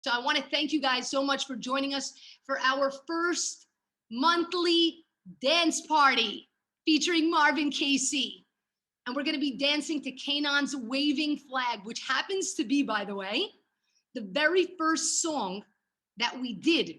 So I want to thank you guys so much for joining us for our first monthly dance party featuring Marvin Cassie. And we're going to be dancing to Kanan's Waving Flag, which happens to be, by the way, the very first song that we did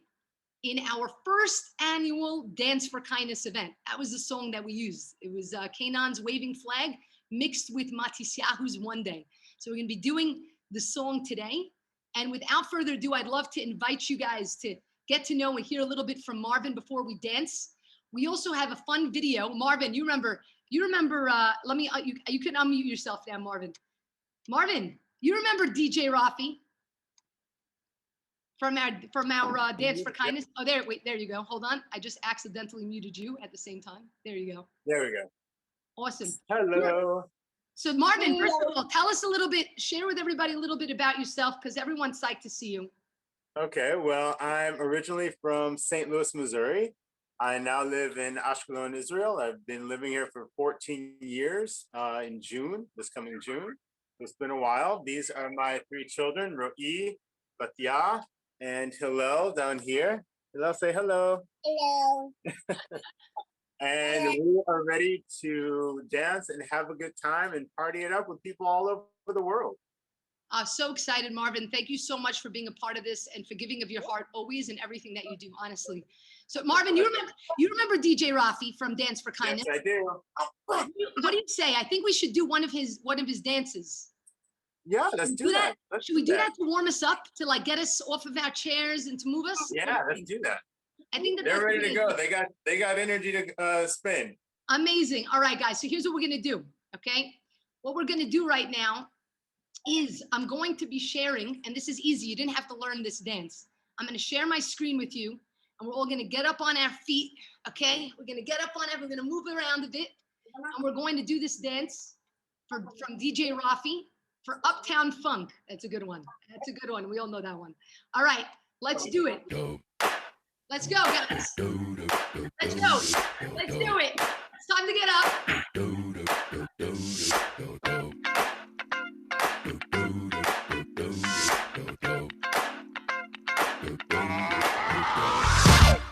in our first annual Dance for Kindness event. That was the song that we used. It was Kanan's Waving Flag mixed with Matisyahu's One Day. So we're going to be doing the song today. And without further ado, I'd love to invite you guys to get to know and hear a little bit from Marvin before we dance. We also have a fun video. Marvin, you remember, you can unmute yourself now, Marvin. Marvin, you remember DJ Rafi from our Dance for Kindness? Oh, there you go. Hold on. I just accidentally muted you at the same time. There you go. There we go. Awesome. Hello. So Marvin, first of all, tell us a little bit, share with everybody a little bit about yourself, because everyone's psyched to see you. Okay, well, I'm originally from St. Louis, Missouri. I now live in Ashkelon, Israel. I've been living here for 14 years in June, this coming June. It's been a while. These are my 3 children, Ro'i, Batya, and Hillel down here. Hillel, say hello. Hello. And we are ready to dance and have a good time and party it up with people all over the world. I'm so excited, Marvin. Thank you so much for being a part of this and for giving of your heart always and everything that you do, honestly. So Marvin, you remember DJ Rafi from Dance for Kindness? Yes, I do. What do you say? I think we should do one of his dances. Yeah, let's do that. Should we do that to warm us up, to like get us off of our chairs and to move us? Yeah, let's do that. I think they're ready to go. They got energy to spin. Amazing. All right, guys. So here's what we're gonna do. Okay, what we're gonna do right now is I'm going to be sharing, and this is easy. You didn't have to learn this dance. I'm gonna share my screen with you, and we're all gonna get up on our feet. Okay, we're gonna get up on it. We're gonna move around a bit, and we're going to do this dance from DJ Rafi for Uptown Funk. That's a good one. That's a good one. We all know that one. All right, let's do it. Let's go, guys. Let's go. Let's do it. It's time to get up.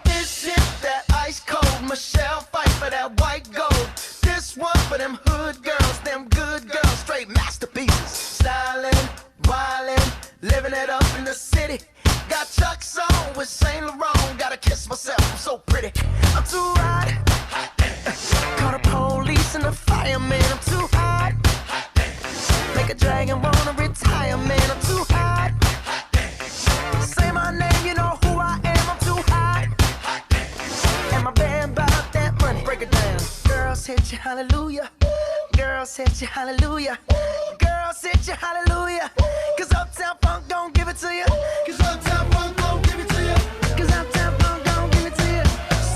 This is that ice cold Michelle fight for that white gold. This one for them hood girls, them good girls, straight masterpieces. Styling, wildin', living it up in the city. Got Chuck's on with Saint Laurent. Gotta kiss myself, I'm so pretty. I'm too hot. Call the police and the fireman. I'm too hot. Make a dragon wanna retire, man. I'm too hot. Say my name, you know who I am. I'm too hot. And my band bought that money. Break it down. Girls hit you, hallelujah. Girls hit you, hallelujah. Girls hit you, hallelujah. Cause Uptown Funk don't give it to you. Cause Uptown Funk don't give it to you. Cause Uptown Funk don't give it to you.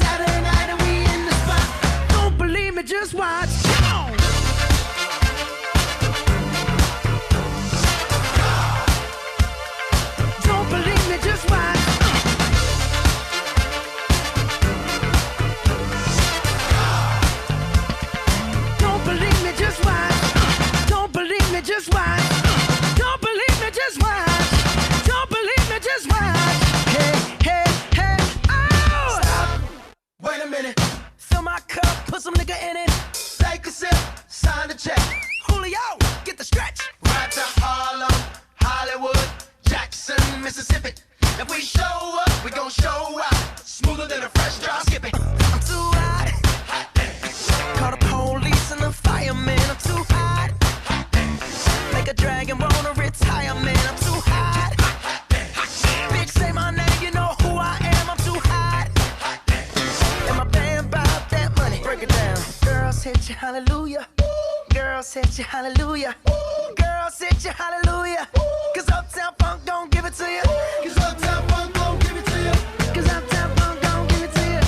Saturday night and we in the spot. Don't believe me, just watch. Come on. Don't believe me, just watch. Don't believe me, just watch. Don't believe me, just watch. Don't believe me, just watch. Don't believe me, just watch. Hey, hey, hey, oh! Stop. Wait a minute. Fill my cup, put some nigga in it. Take a sip, sign the check. Julio, get the stretch. Right to Harlem, Hollywood, Jackson, Mississippi. If we show up, we gon' show out. Smoother than a fresh drop skipping. I'm too hot. Call the police and the fireman. I'm too hot. Make a dragon wanna retire, man. I'm too hot. Bitch, say my name, you know who I am. I'm too hot. And my band bought that money. Break it down. Girls hit you, hallelujah. Girls hit you, hallelujah. Girls hit you, hallelujah. Cause Uptown Funk don't give it to you. Cause Uptown Funk don't give it to you. Cause Uptown Funk don't give it to you.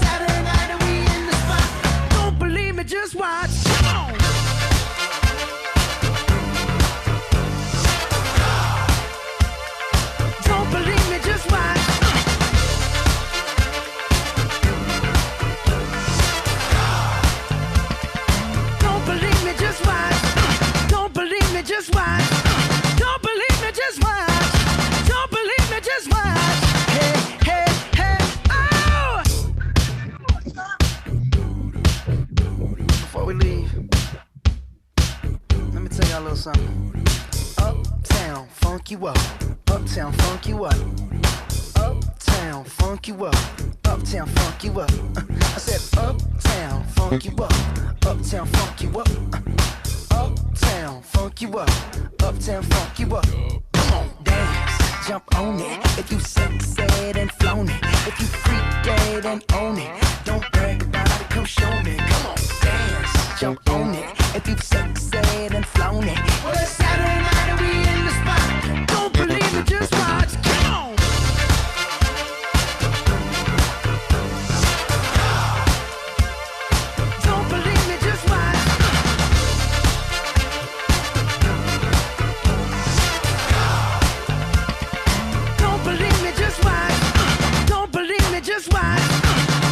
Saturday night and we in the spot. Don't believe me, just watch. Come on. Don't believe me, just watch. Don't believe me, just watch. Don't believe me, just watch. Don't believe me, just watch. Don't believe you up. Uptown funk you up. Uptown funk you up. Uptown funk you up. I said uptown funk you up. Uptown funk you up. Uptown funk you up. Uptown funk you up. Come on, dance, jump on it. If you sexed and flown it, if you freak dead and own it, don't brag about it, come show me. Come on, dance, jump on it. If you sexed and flown it, well, it's Saturday night and we in the spot. Don't believe it, just watch. Come on. Don't believe me, just watch. Don't believe me, just watch. Don't believe me, just watch.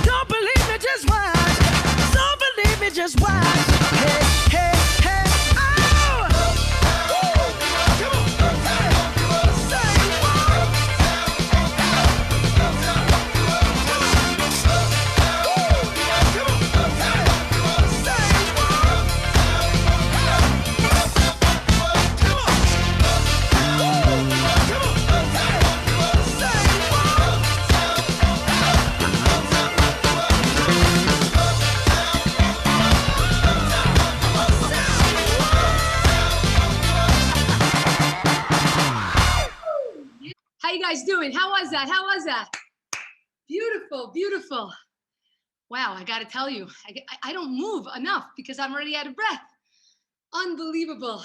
Don't believe me, just watch. Don't believe me, just watch. Hey, hey, hey, oh! Come on, say what? How you guys doing? How was that? How was that? Beautiful, beautiful. Wow, I got to tell you, I don't move enough because I'm already out of breath. Unbelievable.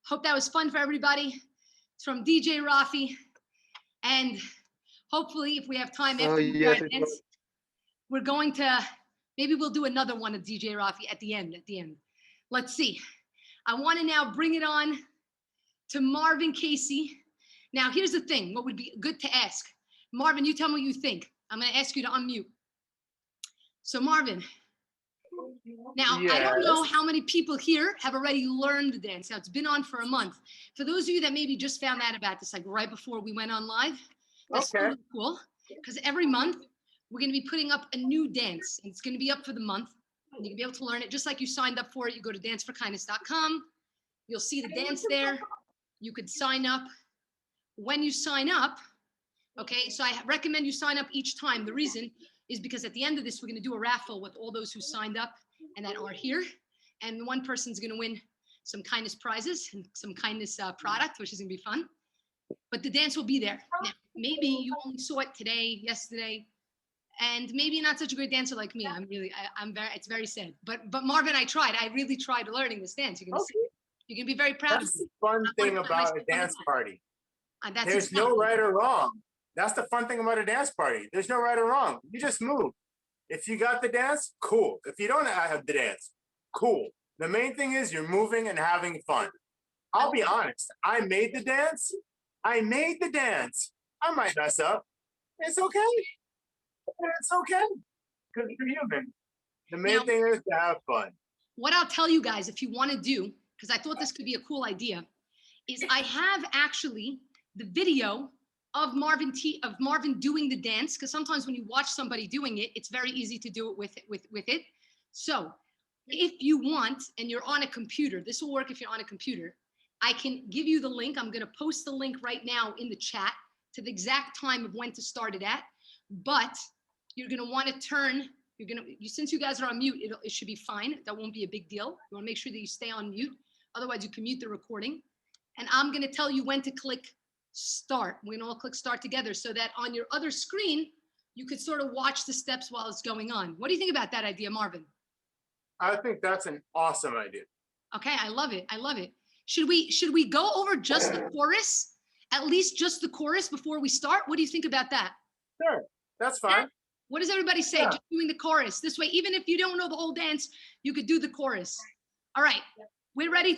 Hope that was fun for everybody. It's from DJ Rafi. And hopefully, if we have time after we yes, dance, we're going to, maybe we'll do another one of DJ Rafi at the end. Let's see. I want to now bring it on to Marvin Cassie. Now, here's the thing. What would be good to ask? Marvin, you tell me what you think. I'm going to ask you to unmute. So, Marvin, now, I don't know how many people here have already learned the dance. Now, it's been on for a month. For those of you that maybe just found out about this, like right before we went on live, that's really cool. Because every month, we're going to be putting up a new dance. And it's going to be up for the month. And you can be able to learn it just like you signed up for it. You go to danceforkindness.com. You'll see the dance there. You could sign up. When you sign up, okay, so I recommend you sign up each time. The reason is because at the end of this, we're going to do a raffle with all those who signed up and that are here. And one person's going to win some kindness prizes and some kindness product, which is going to be fun. But the dance will be there. Now, maybe you only saw it today, yesterday, and maybe you're not such a great dancer like me. It's very sad. But Marvin, I tried. I really tried learning this dance. You're going to see. You're going to be very proud That's of me. the fun thing about a dance party. There's no right or wrong. That's the fun thing about a dance party. There's no right or wrong. You just move. If you got the dance, cool. If you don't have the dance, cool. The main thing is you're moving and having fun. I'll be honest. I made the dance. I might mess up. It's okay. It's okay. Because you're human. The main thing is to have fun. What I'll tell you guys, if you want to do, because I thought this could be a cool idea, is I have actually the video of Marvin doing the dance, because sometimes when you watch somebody doing it, it's very easy to do it with it. So if you want, and you're on a computer, this will work if you're on a computer, I can give you the link. I'm going to post the link right now in the chat to the exact time of when to start it at. But you're going to want to turn, since you guys are on mute, it should be fine. That won't be a big deal. You want to make sure that you stay on mute. Otherwise, you can mute the recording. And I'm going to tell you when to click start. We're going to all click start together so that on your other screen, you could sort of watch the steps while it's going on. What do you think about that idea, Marvin? I think that's an awesome idea. Okay, I love it. I love it. Should we go over just the chorus? At least just the chorus before we start? What do you think about that? Sure, that's fine. What does everybody say? Yeah. Just doing the chorus. This way, even if you don't know the whole dance, you could do the chorus. All right. We're ready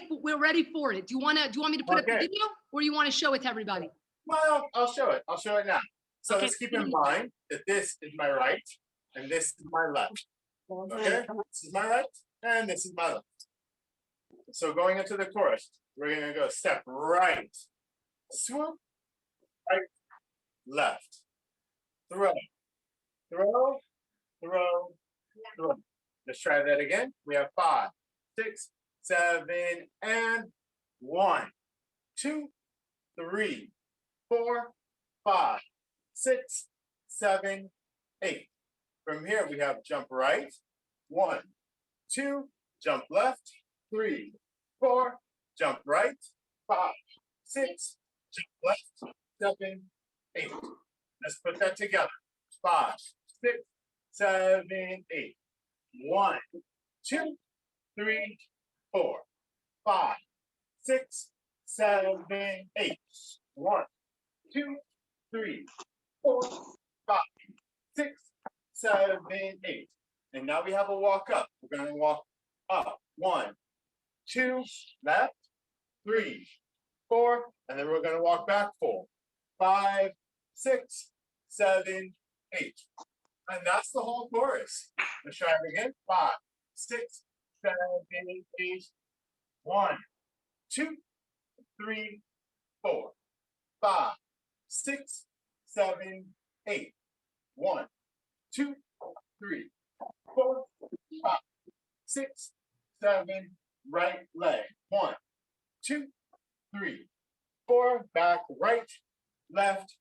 for it. Do you want me to put up the video, or you want to show it to everybody? Well, I'll show it. I'll show it now. So Okay. let's keep in mind that this is my right and this is my left. Okay? This is my right and this is my left. So going into the chorus, we're going to go step right, swoop, right, left, throw, throw, throw, throw. Let's try that again. We have 5, 6, 7, and 1, 2, 3, 4, 5, 6, 7, 8. From here, we have jump right, 1, 2, jump left, 3, 4, jump right, 5, 6, jump left, 7, 8. Let's put that together. 5, 6, 7, 8. 1, 2, 3, 4, 5, 6, 7, 8. 1, 2, 3, 4, 5, 6, 7, 8. And now we have a walk up. We're going to walk up. 1, 2, left, 3, 4, and then we're going to walk back 4, 5, 6, 7, 8. And that's the whole chorus. Let's try it again. 5, 6, 7, 8. 1, 2, 3, 4, 5, 6, 7, 8. 1, 2, 3, 4, 5, 6, 7. Right leg. 1, 2, 3, 4. Back, right, left,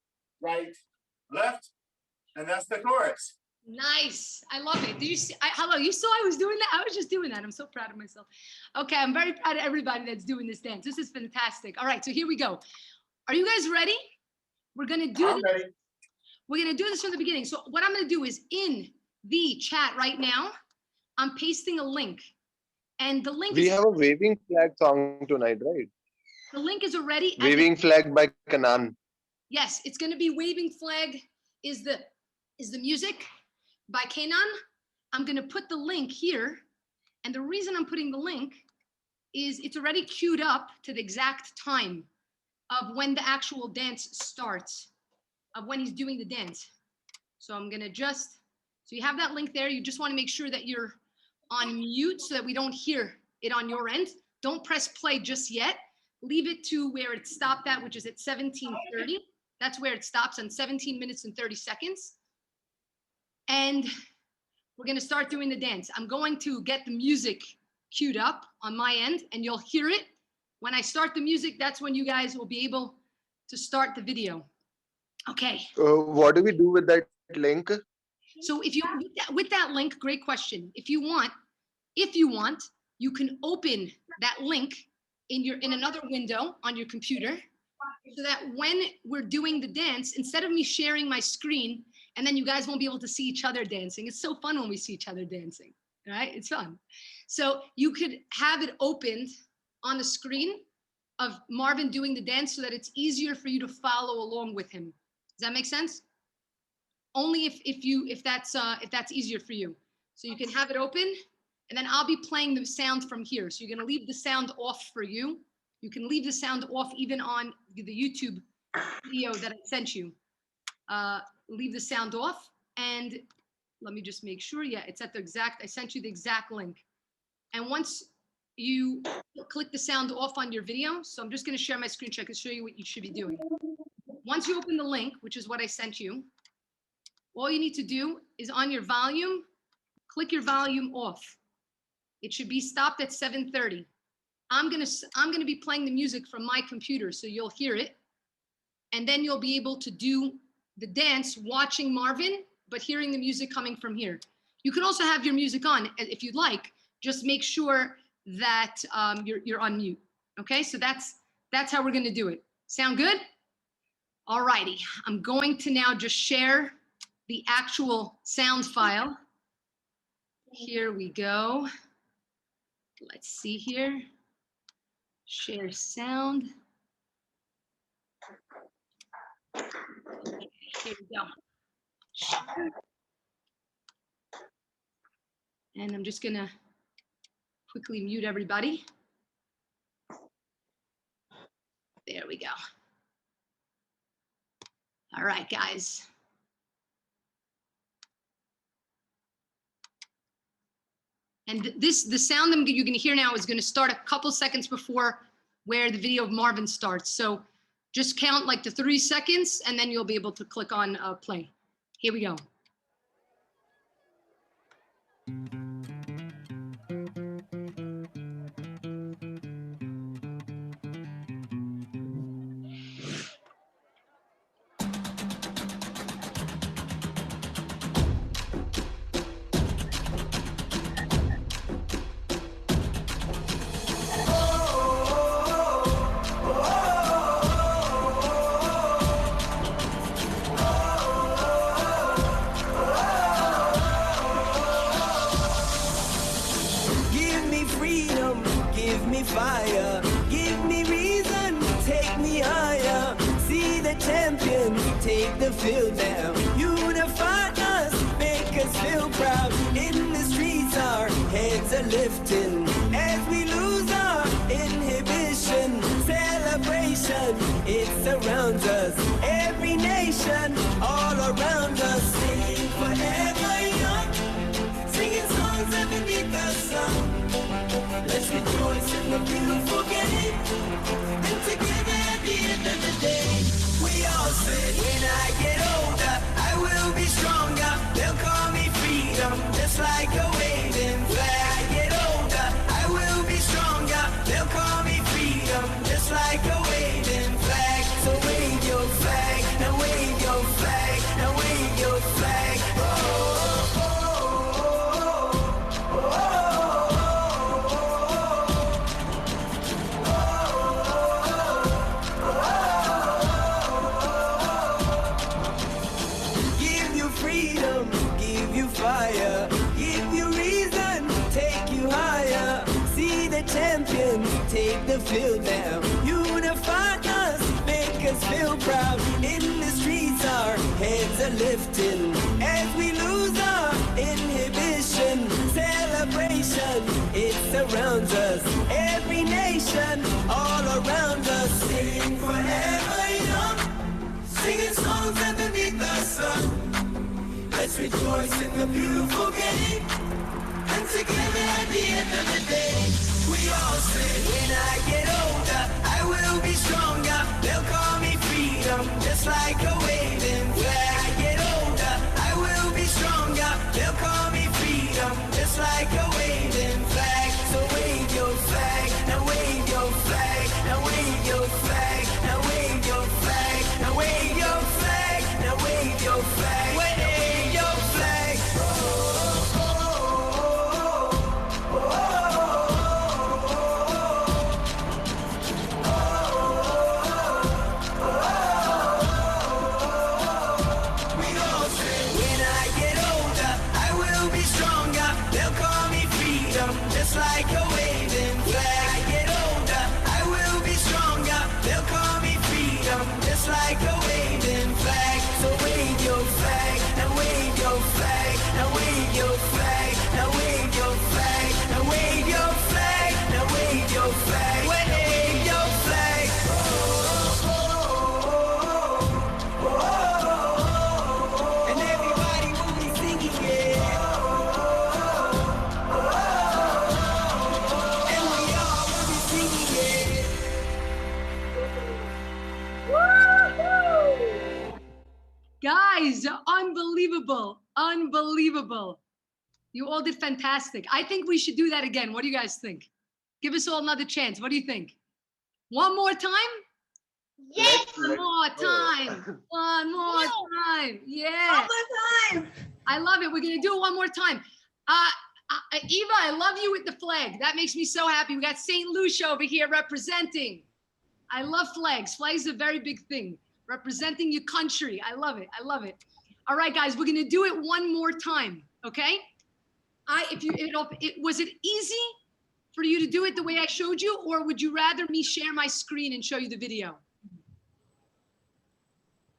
and that's the chorus. Nice. I love it. Do you see? Hello, you saw I was doing that? I was just doing that. I'm so proud of myself. Okay, I'm very proud of everybody that's doing this dance. This is fantastic. All right, so here we go. Are you guys ready? We're gonna do this. Ready. We're gonna do this from the beginning. So what I'm gonna do is in the chat right now, I'm pasting a link. And the link We is have a waving flag song tonight, right? the link is already at the- Waving flag by Kanan. Yes, it's going to be Waving Flag is the music by Kanan. I'm going to put the link here. And the reason I'm putting the link is it's already queued up to the exact time of when the actual dance starts, of when he's doing the dance. So I'm going to so you have that link there. You just want to make sure that you're on mute so that we don't hear it on your end. Don't press play just yet. Leave it to where it stopped at, which is at 17:30. That's where it stops on 17 minutes and 30 seconds. And we're going to start doing the dance. I'm going to get the music queued up on my end, and you'll hear it. When I start the music, that's when you guys will be able to start the video. Okay. What do we do with that link? So if you, with that link, great question. If you want, you can open that link in another window on your computer, so that when we're doing the dance, instead of me sharing my screen and then you guys won't be able to see each other dancing. It's so fun when we see each other dancing, right? It's fun. So you could have it opened on the screen of Marvin doing the dance so that it's easier for you to follow along with him. Does that make sense? Only if that's easier for you. So you can have it open, and then I'll be playing the sound from here. So you're gonna leave the sound off for you. You can leave the sound off even on the YouTube video that I sent you. Leave the sound off, and let me just make sure. Yeah, it's at the exact, I sent you the exact link. And once you click the sound off on your video, so I'm just gonna share my screen so I can show you what you should be doing. Once you open the link, which is what I sent you, all you need to do is on your volume, click your volume off. It should be stopped at 7:30. I'm gonna be playing the music from my computer, so you'll hear it. And then you'll be able to do the dance watching Marvin, but hearing the music coming from here. You can also have your music on if you'd like. Just make sure that you're on mute. Okay, so that's how we're gonna do it. Sound good? All righty, I'm going to now just share the actual sound file. Here we go. Let's see here. Share sound. Okay, here we go. Share. And I'm just gonna quickly mute everybody. There we go. All right, guys. And the sound you're going to hear now is going to start a couple seconds before where the video of Marvin starts. So just count like the 3 seconds, and then you'll be able to click on play. Here we go. take the field now. Unify us, make us feel proud. In the streets our heads are lifting as we lose our inhibition. Celebration, it surrounds us. Every nation, all around us. Singing forever young, singing songs underneath the sun. Let's rejoice in the beautiful game, and together at the end of the day, we all say, when I get older, I will be stronger. They'll call me freedom, just like a waving flag. I get older, I will be stronger. They'll call me freedom, just like a waving flag. So wave your flag, now wave your flag, now wave your flag. Oh, oh, oh, oh, oh, oh. Give you freedom, give you fire, give you reason, take you higher. See the champions take the field now. Unify us, make us feel proud. In the streets our heads are lifting as we lose our inhibition. Celebration, it surrounds us. Every nation, all around us. Sing forever young, singing songs underneath the sun. Let's rejoice in the beautiful game, and together at the end of the day, we all say, when I get older, I will be stronger. They'll call me freedom, just like a waving flag. I get older, I will be stronger. They'll call me freedom, just like a waving flag. So wave your flag, now wave your flag, now wave your flag, now wave your flag, now wave your flag, now wave your flag, wave your flag. Oh, oh, oh, oh, oh, we all say, when I get older, I will be stronger. They'll call me freedom, just like a waving flag. I get older, I will be stronger. They'll call me freedom, just like a waving flag. So wave your flag, now wave your flag, now wave your flag, now wave your flag, now wave your flag, now wave your flag, wave your flag. Oh, oh, oh, oh, oh. And everybody will be singing it. And we all will be singing it. Guys, unbelievable, unbelievable. You all did fantastic. I think we should do that again. What do you guys think? Give us all another chance. What do you think? One more time? Yes. One more time. One more time. Yeah. One more time. I love it. We're going to do it one more time. Eva, I love you with the flag. That makes me so happy. We got St. Lucia over here representing. I love flags. Flags are a very big thing. Representing your country. I love it. I love it. All right, guys, we're going to do it one more time. Okay? Was it easy for you to do it the way I showed you, or would you rather me share my screen and show you the video?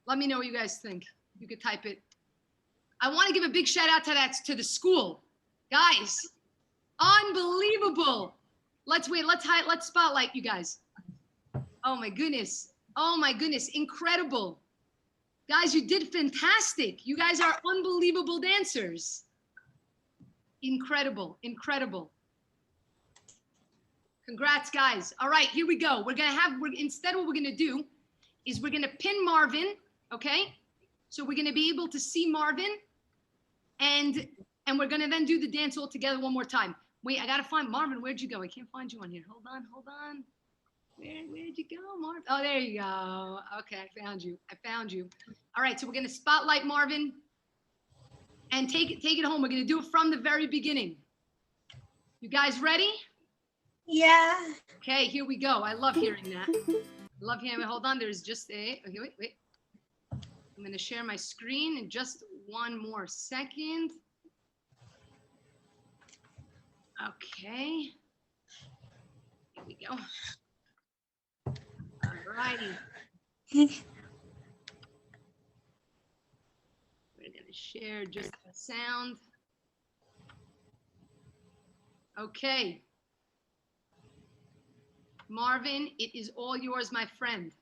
Let me know what you guys think. You could type it. I want to give a big shout out to the school. Guys, unbelievable. Let's spotlight you guys. Oh my goodness. Oh my goodness. Incredible. Guys, you did fantastic. You guys are unbelievable dancers. Incredible, incredible. Congrats, guys. All right, here we go. Instead what we're gonna do is we're gonna pin Marvin, okay? So we're gonna be able to see Marvin, and we're gonna then do the dance all together one more time. Wait, I gotta find Marvin. Where'd you go? I can't find you on here. Hold on. Where'd you go, Marvin? Oh, there you go. Okay, I found you. All right, so we're gonna spotlight Marvin and take it home. We're gonna do it from the very beginning. You guys ready? Yeah. Okay, here we go. I love hearing that. Hold on, there's just a, okay, wait. I'm gonna share my screen in just one more second. Okay. Here we go. All righty. share just the sound. Okay. Marvin, it is all yours, my friend.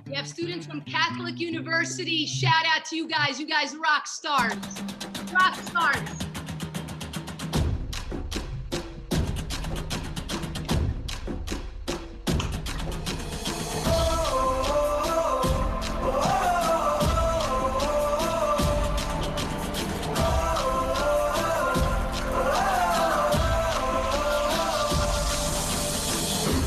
We have students from Catholic University. Shout out to you guys. You guys rock stars. Rock stars.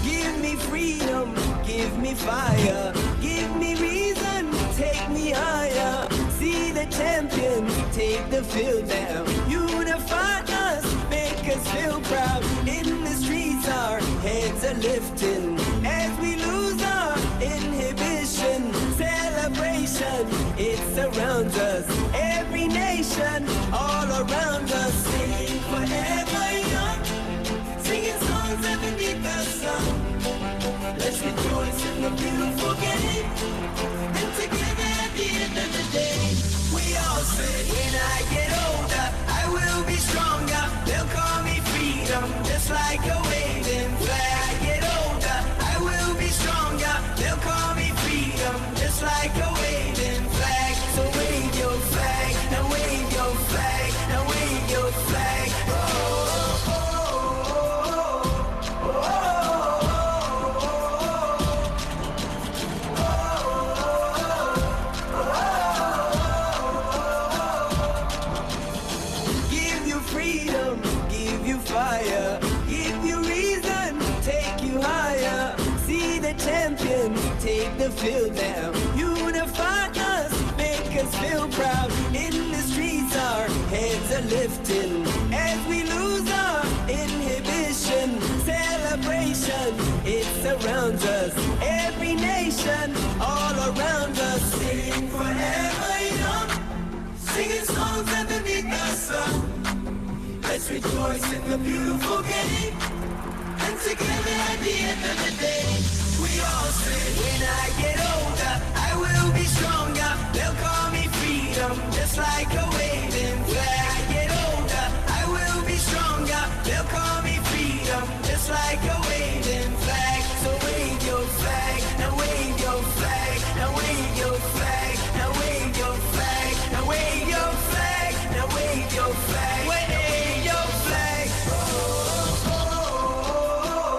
Give me freedom, give me fire, give me reason, take me higher. See the champions take the field now. Unify us, make us feel proud. In the streets, our heads are lifting as we lose our inhibition. Celebration, it surrounds us. Every nation, all around us, singing forever young, singing songs underneath the sun. Let's rejoice in the beautiful game, and together at the end of the day, we all say, when I get older, I will be stronger. They'll call me freedom, just like a waving flag. I get older, I will be stronger. They'll call me freedom, just like a waving flag. So wave your flag, now wave your flag, now wave your flag. Oh, oh, oh, oh, oh. Give you freedom, give you fire, give you reason, take you higher. See the champions take the field now. Unify us, make us feel proud. In the streets, our heads are lifting as we lose our inhibition. Celebration, it surrounds us. Every nation, all around us, singing forever young, singing songs underneath the sun. Let's rejoice in the beautiful game, and together at the end of the day, we all say, when I get older, I will be stronger. They'll call me freedom, just like a waving flag. I get older, I will be stronger. They'll call me freedom, just like a waving flag. So wave your flag, now wave your flag, now wave your flag, now wave your flag, now wave your flag, now wave your flag, wave your flag. Oh, oh, oh,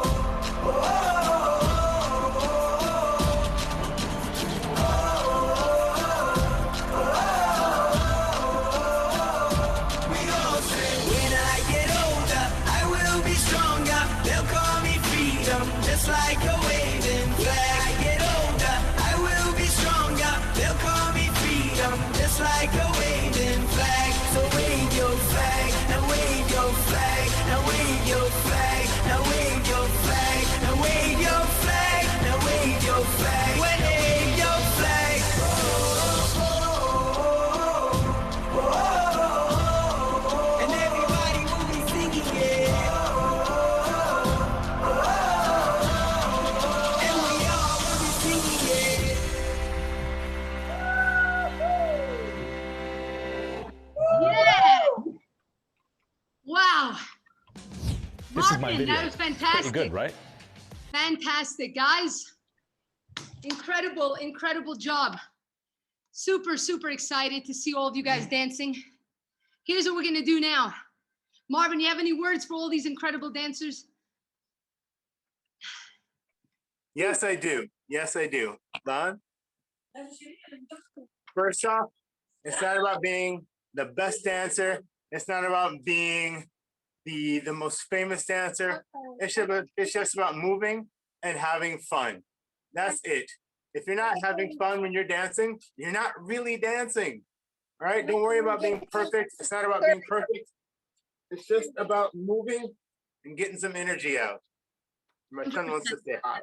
oh, we all say, when I get older, I will be stronger. They'll call me freedom, just like a waving flag. I get older, I will be stronger. They'll call me freedom, just like a waving flag. So wave your flag, now wave your flag, now wave your flag, now wave your flag, now wave your flag, now wave your flag, wave your flag. Oh, oh, oh, oh. And everybody will be singing it. And we all will be singing it. Yeah. Wow. This is my Marvin, video. that was fantastic. Pretty good, right? Fantastic, guys. Incredible, incredible job. Super, super excited to see all of you guys dancing. Here's what we're gonna do now. Marvin, you have any words for all these incredible dancers? Yes, I do. Yes, I do. Don? First off, it's not about being the best dancer. It's not about being the most famous dancer. It's just about moving and having fun. That's it. If you're not having fun when you're dancing, you're not really dancing. All right? Don't worry about being perfect. It's not about being perfect. It's just about moving and getting some energy out. My son wants to say hi.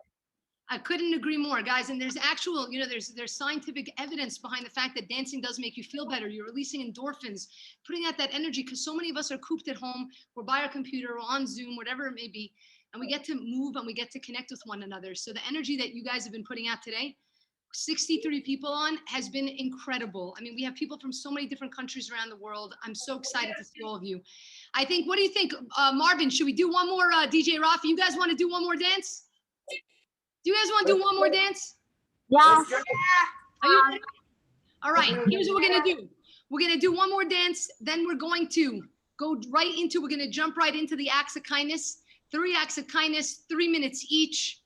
I couldn't agree more, guys. And there's actual, there's scientific evidence behind the fact that dancing does make you feel better. You're releasing endorphins, putting out that energy, because so many of us are cooped at home. We're by our computer or on Zoom, whatever it may be. and we get to move and we get to connect with one another. So the energy that you guys have been putting out today, 63 people on, has been incredible. I mean, we have people from so many different countries around the world. I'm so excited to see all of you. I think, what do you think, Marvin? Should we do one more, DJ Rafi? You guys want to do one more dance? Do you guys want to do one more dance? Yeah. Are you ready? All right, here's what we're gonna do. We're gonna do one more dance, then we're going to go right into, we're gonna jump right into the acts of kindness. 3 acts of kindness, 3 minutes each.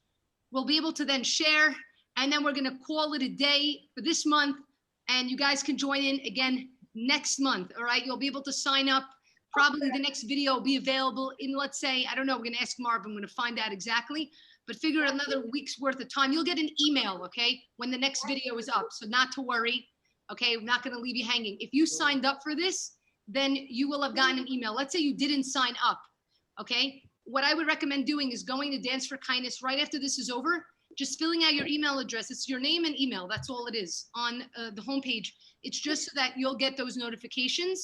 We'll be able to then share, and then we're gonna call it a day for this month, and you guys can join in again next month, all right? You'll be able to sign up. Probably the next video will be available in, let's say, I don't know, we're gonna ask Marvin, we're gonna find out exactly, but figure out another week's worth of time. You'll get an email, okay, when the next video is up, so not to worry, okay? I'm not gonna leave you hanging. If you signed up for this, then you will have gotten an email. Let's say you didn't sign up, okay? What I would recommend doing is going to Dance for Kindness right after this is over, just filling out your email address. It's your name and email, that's all it is on the homepage. It's just so that you'll get those notifications.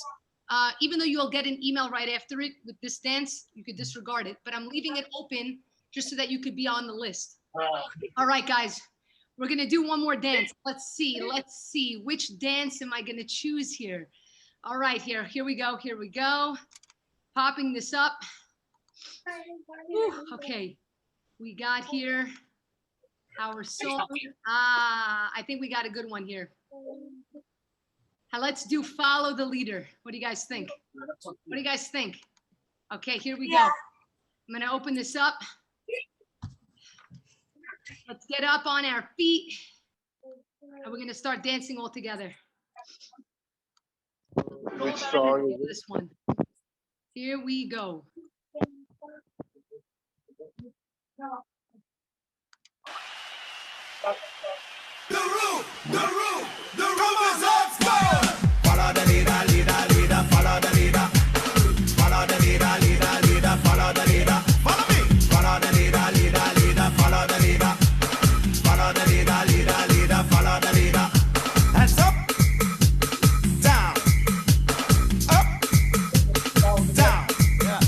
Even though you'll get an email right after it with this dance, you could disregard it, but I'm leaving it open just so that you could be on the list. All right, guys, we're gonna do one more dance. Let's see, which dance am I gonna choose here? All right, here we go. Popping this up. Whew, okay, we got here our song. I think we got a good one here. Now let's do Follow the Leader. What do you guys think? What do you guys think? Okay, here we go. I'm gonna open this up. Let's get up on our feet, and we're gonna start dancing all together. Which song is it? This one. Here we go. The room is on fire. Follow the leader, leader, follow the leader. Follow the leader, leader, follow the leader. Follow me. Follow the leader, leader, follow the leader. Follow the leader, leader, follow the leader. Hands up, down, up, down. Yeah.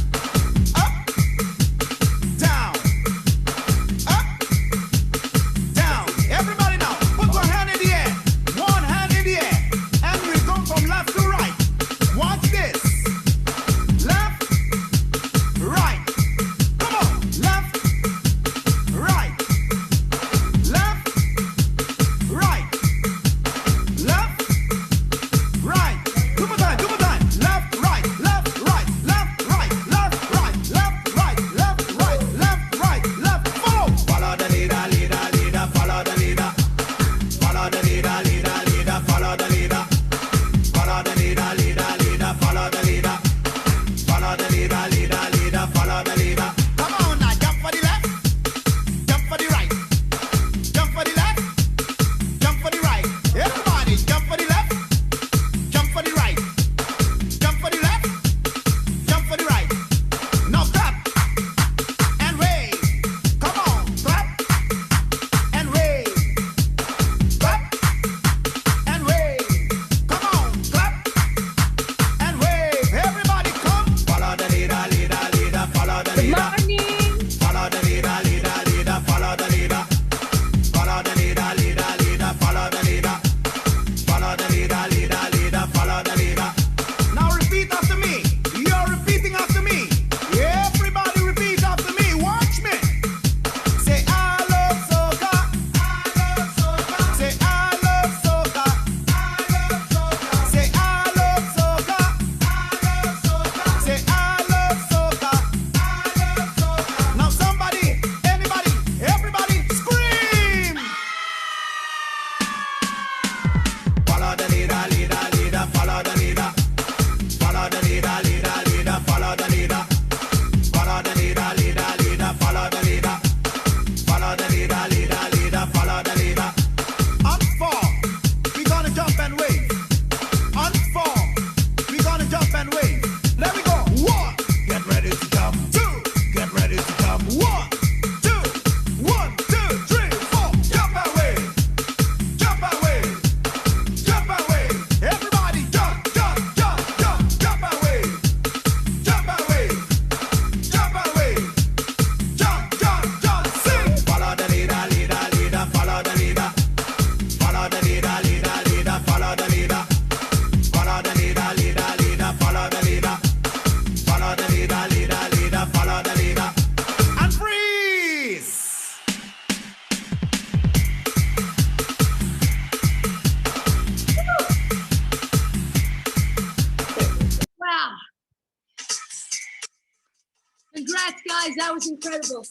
that was incredible.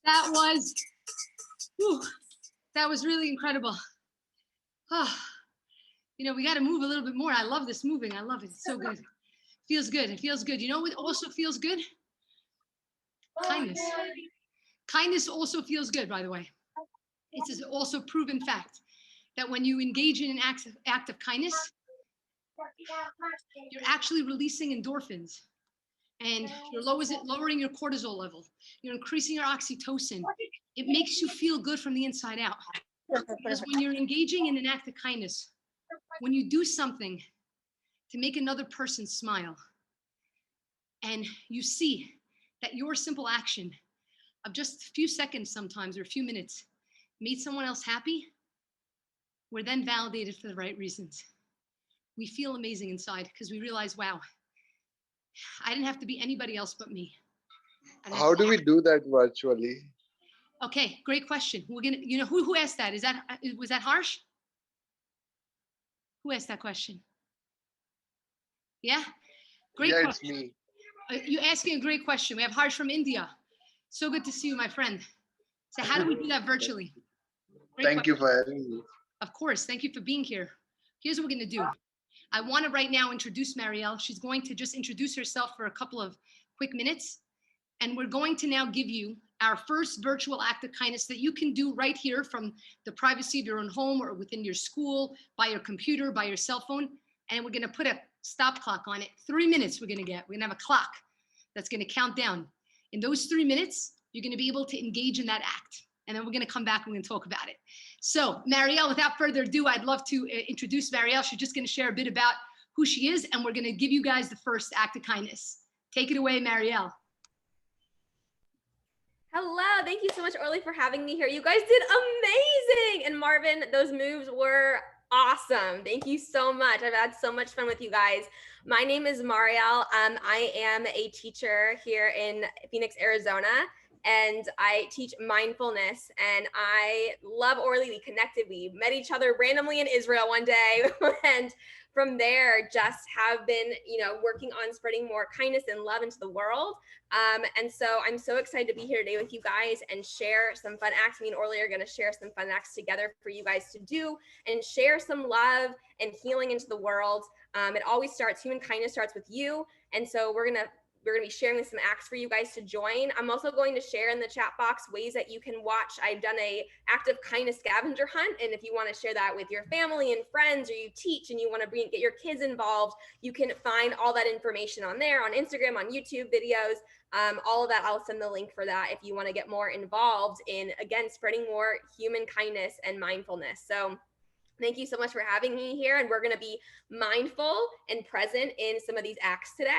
That was, whew, that was really incredible. Oh, you know, we got to move a little bit more. I love this moving. I love it. It's so good. Feels good. It feels good. You know what also feels good? Kindness. Kindness also feels good, by the way. It's also proven fact that when you engage in an act of kindness, you're actually releasing endorphins and you're lowering your cortisol level. You're increasing your oxytocin. It makes you feel good from the inside out. Because when you're engaging in an act of kindness, when you do something to make another person smile, and you see that your simple action of just a few seconds sometimes or a few minutes made someone else happy, we're then validated for the right reasons. We feel amazing inside because we realize, wow, I didn't have to be anybody else but me. How do we do that virtually? Okay, great question. We're gonna, you know, who asked that? Was that harsh? Who asked that question? Yeah, great Yeah, question. it's me. You're asking a great question. We have Harsh from India. So good to see you, my friend. So how do we do that virtually? Great Thank you question. for having me. Of course, thank you for being here. Here's what we're gonna do. I wanna right now introduce Marielle. She's going to just introduce herself for a couple of quick minutes. And we're going to now give you our first virtual act of kindness that you can do right here from the privacy of your own home or within your school, by your computer, by your cell phone. And we're gonna put a stop clock on it. 3 minutes we're gonna get. We're gonna have a clock that's gonna count down. In those 3 minutes, you're gonna be able to engage in that act. And then we're gonna come back and we're gonna talk about it. So Marielle, without further ado, I'd love to introduce Marielle. She's just gonna share a bit about who she is, and we're gonna give you guys the first act of kindness. Take it away, Marielle. Hello, thank you so much, Orly, for having me here. You guys did amazing. And Marvin, those moves were awesome. Thank you so much. I've had so much fun with you guys. My name is Marielle. I am a teacher here in Phoenix, Arizona, and I teach mindfulness. And I love Orly. We connected. We met each other randomly in Israel one day. And from there, just have been, working on spreading more kindness and love into the world. And so I'm so excited to be here today with you guys and share some fun acts. Me and Orly are going to share some fun acts together for you guys to do and share some love and healing into the world. It always starts, human kindness starts with you. And so we're going to be sharing some acts for you guys to join. I'm also going to share in the chat box ways that you can watch. I've done a active kindness scavenger hunt. And if you want to share that with your family and friends, or you teach and you want to get your kids involved, you can find all that information on there, on Instagram, on YouTube videos, all of that. I'll send the link for that if you want to get more involved in, again, spreading more human kindness and mindfulness. So thank you so much for having me here. And we're going to be mindful and present in some of these acts today,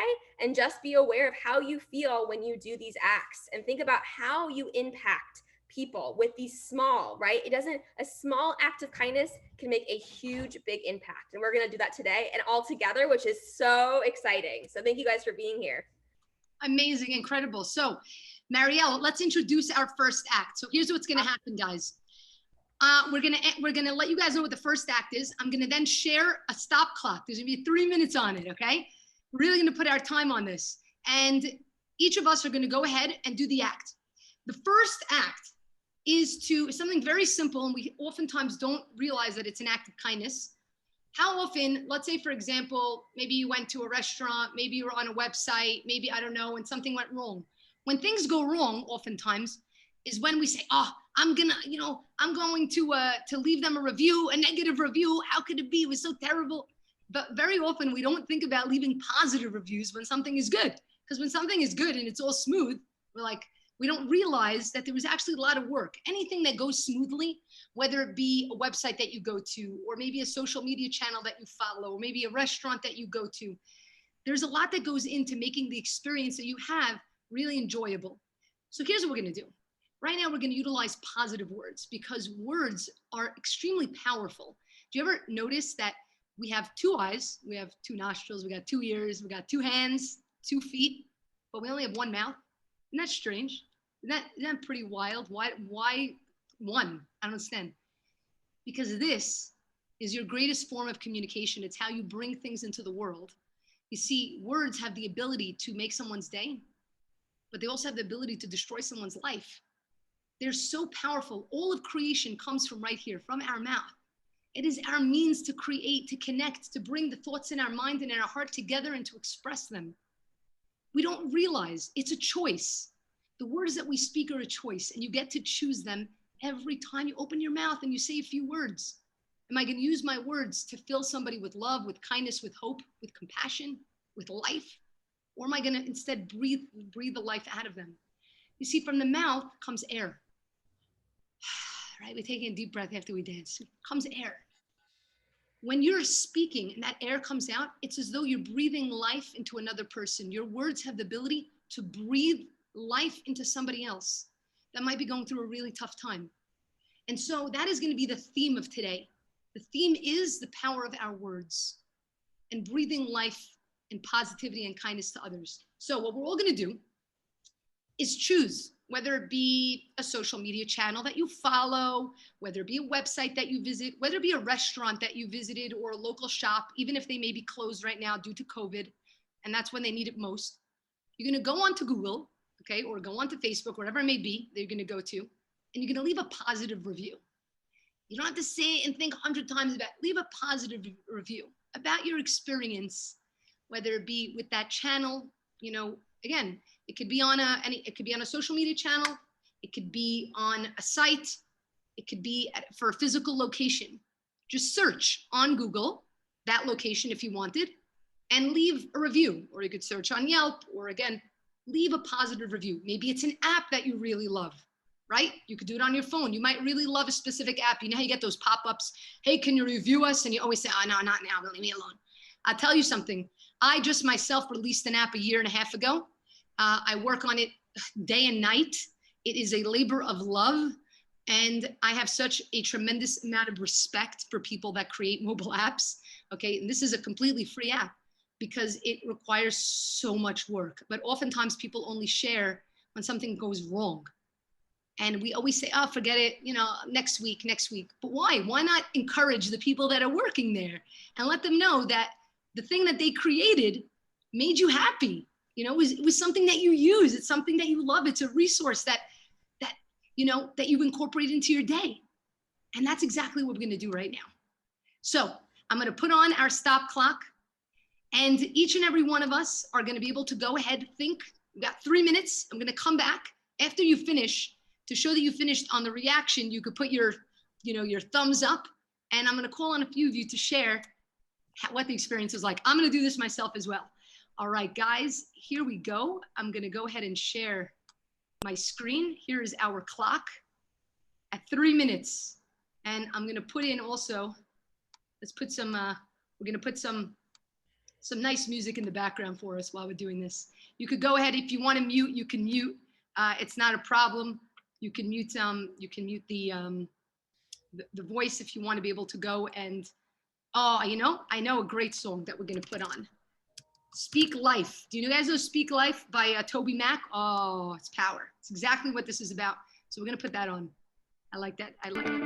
and just be aware of how you feel when you do these acts, and think about how you impact people with these small, right? A small act of kindness can make a huge, big impact. And we're going to do that today and all together, which is so exciting. So thank you guys for being here. Amazing, incredible. So Marielle, let's introduce our first act. So here's what's going to happen, guys. We're gonna let you guys know what the first act is. I'm gonna then share a stop clock. There's gonna be 3 minutes on it, okay? We're really gonna put our time on this. And each of us are gonna go ahead and do the act. The first act is something very simple, and we oftentimes don't realize that it's an act of kindness. How often, let's say for example, maybe you went to a restaurant, maybe you were on a website, maybe, I don't know, and something went wrong. When things go wrong, oftentimes, is when we say, oh, I'm going to leave them a review, a negative review. How could it be? It was so terrible. But very often we don't think about leaving positive reviews when something is good. Because when something is good and it's all smooth, we don't realize that there was actually a lot of work. Anything that goes smoothly, whether it be a website that you go to, or maybe a social media channel that you follow, or maybe a restaurant that you go to, there's a lot that goes into making the experience that you have really enjoyable. So here's what we're going to do. Right now, we're going to utilize positive words, because words are extremely powerful. Do you ever notice that we have 2 eyes, we have 2 nostrils, we got 2 ears, we got 2 hands, 2 feet, but we only have 1 mouth? Isn't that strange? Isn't that pretty wild? Why 1? I don't understand. Because this is your greatest form of communication. It's how you bring things into the world. You see, words have the ability to make someone's day, but they also have the ability to destroy someone's life. They're so powerful. All of creation comes from right here, from our mouth. It is our means to create, to connect, to bring the thoughts in our mind and in our heart together and to express them. We don't realize it's a choice. The words that we speak are a choice, and you get to choose them every time you open your mouth and you say a few words. Am I going to use my words to fill somebody with love, with kindness, with hope, with compassion, with life? Or am I going to instead breathe the life out of them? You see, from the mouth comes air. Right? We're taking a deep breath after we dance. Comes air. When you're speaking and that air comes out, it's as though you're breathing life into another person. Your words have the ability to breathe life into somebody else that might be going through a really tough time. And so that is going to be the theme of today. The theme is the power of our words and breathing life and positivity and kindness to others. So what we're all going to do is choose, whether it be a social media channel that you follow, whether it be a website that you visit, whether it be a restaurant that you visited or a local shop, even if they may be closed right now due to COVID, and that's when they need it most. You're going to go onto Google, okay, or go onto Facebook, wherever it may be that you're going to go to, and you're going to leave a positive review. You don't have to say it and think 100 times about it. Leave a positive review about your experience, whether it be with that channel. You know, again, it could be on a social media channel. It could be on a site. It could be for a physical location. Just search on Google that location if you wanted and leave a review, or you could search on Yelp, or again, leave a positive review. Maybe it's an app that you really love, right? You could do it on your phone. You might really love a specific app. You know how you get those pop-ups, hey, can you review us? And you always say, oh, no, not now, leave me alone. I'll tell you something. I just myself released an app 1.5 years ago. I work on it day and night. It is a labor of love. And I have such a tremendous amount of respect for people that create mobile apps. Okay, and this is a completely free app because it requires so much work. But oftentimes people only share when something goes wrong. And we always say, oh, forget it, you know, next week. But why? Why not encourage the people that are working there and let them know that the thing that they created made you happy? You know, it was something that you use. It's something that you love. It's a resource that you know, that you've incorporated into your day. And that's exactly what we're gonna do right now. So I'm gonna put on our stop clock, and each and every one of us are gonna be able to go ahead, think. We've got 3 minutes. I'm gonna come back after you finish to show that you finished. On the reaction, you could put your, you know, your thumbs up, and I'm gonna call on a few of you to share what the experience is like. I'm gonna do this myself as well. All right, guys, here we go. I'm gonna go ahead and share my screen. Here is our clock at 3 minutes. And I'm gonna put in also, let's put some, we're gonna put some nice music in the background for us while we're doing this. You could go ahead, if you wanna mute, you can mute. It's not a problem. You can mute the voice if you wanna be able to go and, oh, you know, I know a great song that we're gonna put on. Speak Life. Do you guys know Speak Life by Toby Mac? Oh, it's power. It's exactly what this is about. So we're gonna put that on. I like that. I like it.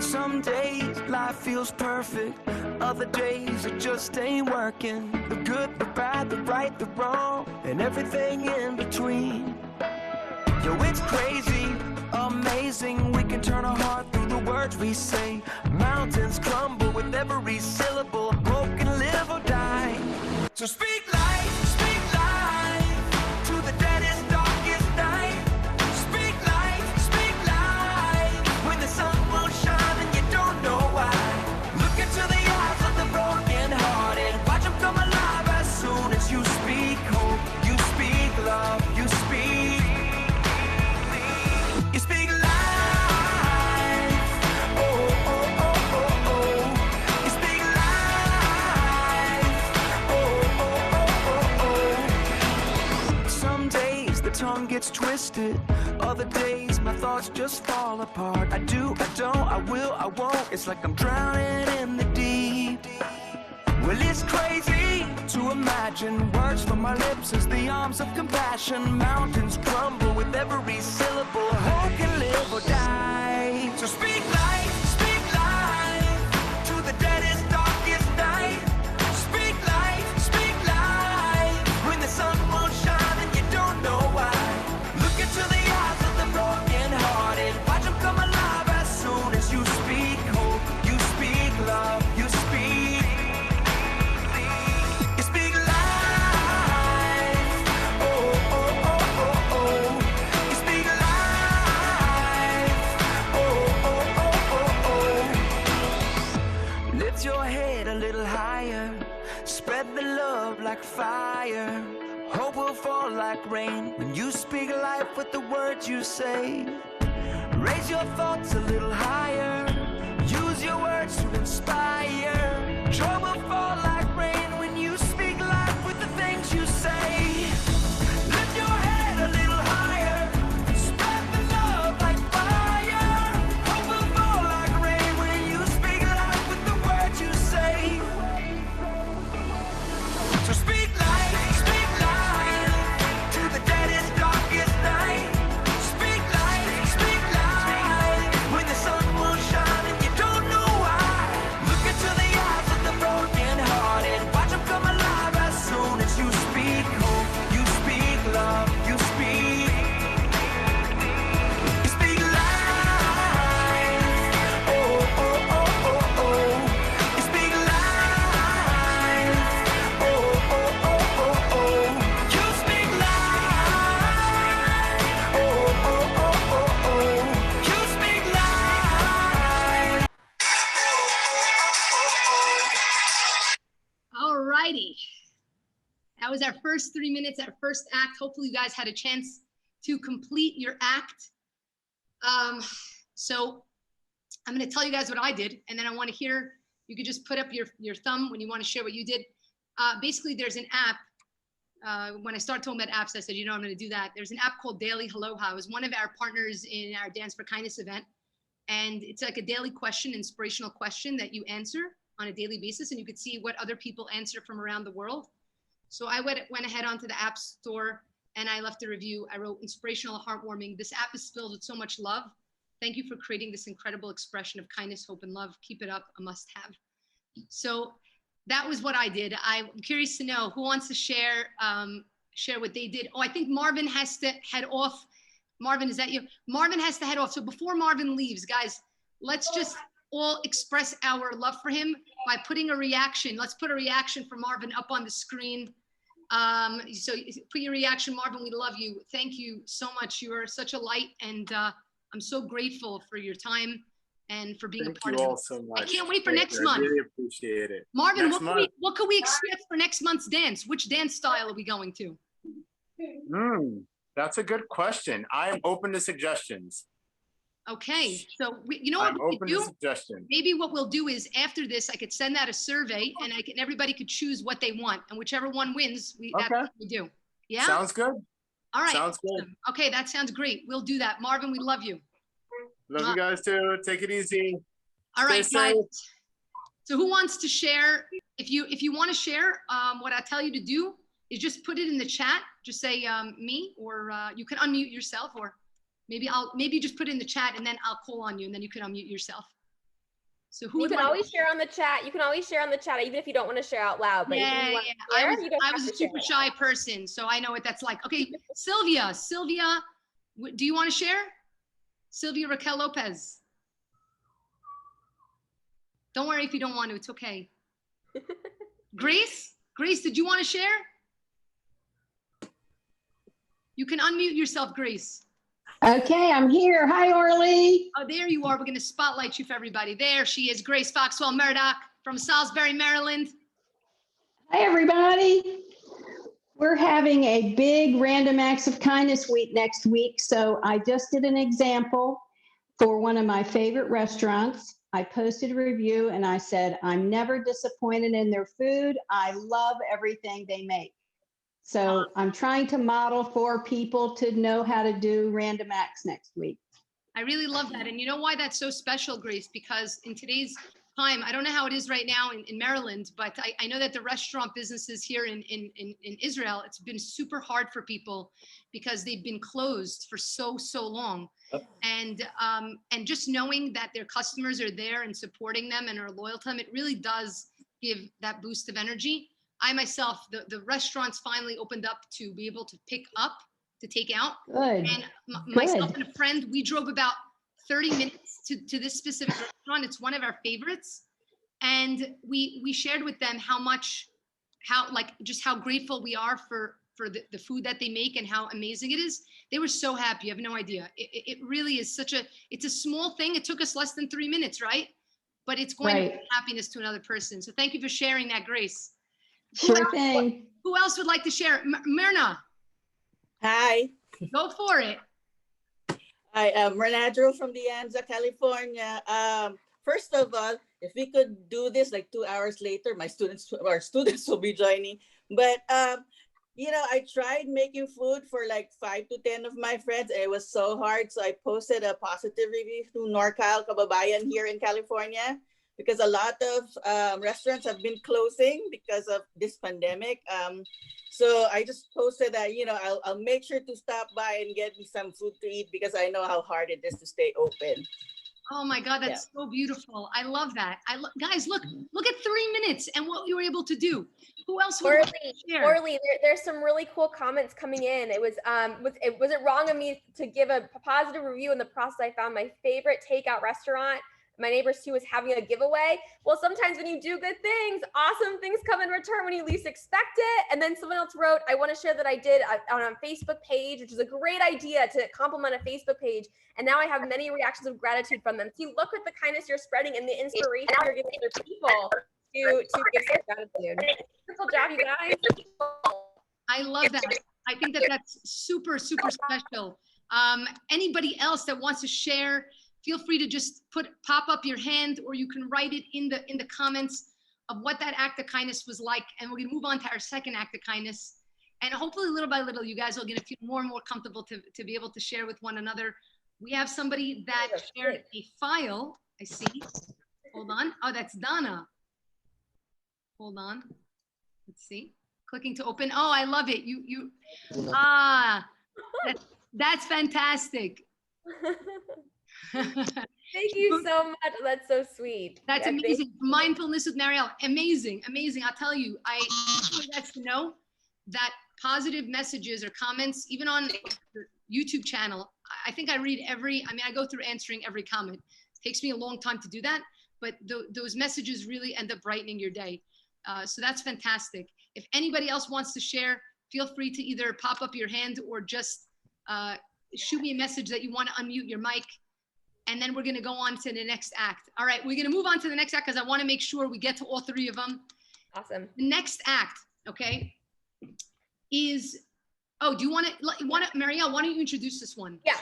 Some days life feels perfect, other days it just ain't working. The good, the bad, the right, the wrong, and everything in between. Yo, it's crazy, amazing. We can turn our heart through the words we say. Mountains crumble with every syllable. Hope can live or die. So speak life to the deadest, darkest night. Speak life, when the sun won't shine and you don't know why. Look into the eyes of the broken hearted. Watch them come alive as soon as you speak hope. You speak love, you speak. You speak life, oh, oh, oh, oh, oh. You speak life, oh, oh, oh, oh, oh. Some days the tongue gets twisted, other days my thoughts just fall apart. I do, I don't, I will, I won't. It's like I'm drowning in the deep. Well, it's crazy to imagine words from my lips as the arms of compassion. Mountains crumble with every syllable. Hope can live or die. So speak life Lift your head a little higher. Spread the love like fire. Hope will fall like rain when you speak life with the words you say. Raise your thoughts a little higher. Use your words to inspire. Joy will fall like rain when you speak life with the things you say. Lift your head a little higher. Spread the love like fire. Hope will fall like rain when you speak life with the words you say. So speak life to the deadest, darkest night. Speak life when the sun will shine and you don't know why. Look into the eyes of the broken hearted. Watch them come alive as soon as you speak hope. You speak love. You speak life. Oh, oh, oh, oh, oh. You speak life. Oh, oh, oh, oh, oh. You speak life. Oh, oh, oh, oh, oh. You speak life. All righty. That was our first 3 minutes, our first act. Hopefully you guys had a chance to complete your act. So I'm going to tell you guys what I did, and then I want to hear, you could just put up your thumb when you want to share what you did. Basically, there's an app. When I started talking about apps, I said, you know, I'm going to do that. There's an app called Daily Aloha. It was one of our partners in our Dance for Kindness event. And it's like a daily question, inspirational question that you answer on a daily basis. And you could see what other people answer from around the world. So I went ahead onto the App Store and I left a review. I wrote inspirational, heartwarming. This app is filled with so much love. Thank you for creating this incredible expression of kindness, hope, and love. Keep it up, a must have. So that was what I did. I'm curious to know who wants to share what they did. Oh, I think Marvin has to head off. Marvin, is that you? Marvin has to head off. So before Marvin leaves, guys, let's just all express our love for him by putting a reaction. Let's put a reaction for Marvin up on the screen. So put your reaction, Marvin. We love you. Thank you so much. You are such a light, and I'm so grateful for your time and for being a part of it. Thank you all so much. I can't wait for next month. I really appreciate it. Marvin, what could we expect for next month's dance? Which dance style are we going to? That's a good question. I'm open to suggestions. Okay, so you know what I'm we open could do? to suggestions. Maybe what we'll do is after this, I could send out a survey, and everybody could choose what they want, and whichever one wins, that's what we do. Yeah. Sounds good. All right. Sounds good. Okay, that sounds great. We'll do that. Marvin, we love you. Love you guys too. Take it easy. All right, Stay guys. safe. So who wants to share? If you want to share, what I tell you to do is just put it in the chat. Just say me, or you can unmute yourself, or maybe just put it in the chat, and then I'll call on you, and then you can unmute yourself. So who you can always share on the chat. You can always share on the chat, even if you don't want to share out loud. But yeah, I was a super shy person, so I know what that's like. Okay, Sylvia, do you want to share? Sylvia Raquel Lopez. Don't worry if you don't want to, it's okay. Grace, did you want to share? You can unmute yourself, Grace. Okay, I'm here. Hi, Orly. Oh, there you are. We're going to spotlight you for everybody. There she is, Grace Foxwell Murdoch from Salisbury, Maryland. Hi, everybody. We're having a big Random Acts of Kindness week next week. So I just did an example for one of my favorite restaurants. I posted a review and I said, I'm never disappointed in their food. I love everything they make. So I'm trying to model for people to know how to do random acts next week. I really love that. And you know why that's so special, Grace? Because in today's time, I don't know how it is right now in Maryland, but I know that the restaurant businesses here in Israel, it's been super hard for people because they've been closed for so long. And just knowing that their customers are there and supporting them and are loyal to them, it really does give that boost of energy. I myself, the restaurants finally opened up to be able to pick up, to take out. Good. And myself and a friend, we drove about 30 minutes to this specific restaurant. It's one of our favorites. And we shared with them how grateful we are for the food that they make and how amazing it is. They were so happy. You have no idea. It really is it's a small thing. It took us less than 3 minutes, right? but it's going to Right. bring happiness to another person. So thank you for sharing that, Grace. Sure thing. Who else would like to share? Myrna, Hi, go for it. I am Renadro from De Anza, California. First of all, if we could do this like 2 hours later, our students will be joining. But I tried making food for like 5 to 10 of my friends. And it was so hard, so I posted a positive review to NorCal Kababayan here in California, because a lot of restaurants have been closing because of this pandemic. So I just posted that, I'll make sure to stop by and get me some food to eat, because I know how hard it is to stay open. Oh my God, that's so beautiful. I love that. Guys, look at 3 minutes and what you were able to do. Who else would like to share? Orly, there's some really cool comments coming in. It was it wrong of me to give a positive review in the process? I found my favorite takeout restaurant. My neighbor Sue was having a giveaway. Well, sometimes when you do good things, awesome things come in return when you least expect it. And then someone else wrote, I want to share that I did on a Facebook page, which is a great idea to compliment a Facebook page. And now I have many reactions of gratitude from them. See, look at the kindness you're spreading and the inspiration you're giving other people to give some gratitude. Wonderful job, you guys. I love that. I think that that's super, super special. Anybody else that wants to share, feel free to just pop up your hand, or you can write it in the comments of what that act of kindness was like. And we're gonna move on to our second act of kindness. And hopefully little by little, you guys are gonna feel more and more comfortable to be able to share with one another. We have somebody that shared a file, I see. Hold on, oh, that's Donna. Hold on, let's see. Clicking to open, oh, I love it. That's fantastic. Thank you so much. That's so sweet. That's amazing. Mindfulness with Marielle. Amazing, amazing. I'll tell you, I want you guys to know that positive messages or comments, even on the YouTube channel, I think I read I go through answering every comment. It takes me a long time to do that, but those messages really end up brightening your day. So that's fantastic. If anybody else wants to share, feel free to either pop up your hand or just shoot me a message that you want to unmute your mic. And then we're going to go on to the next act. All right, we're going to move on to the next act because I want to make sure we get to all three of them. Awesome. The next act, okay, is, do you want to, Marielle, why don't you introduce this one? Yeah,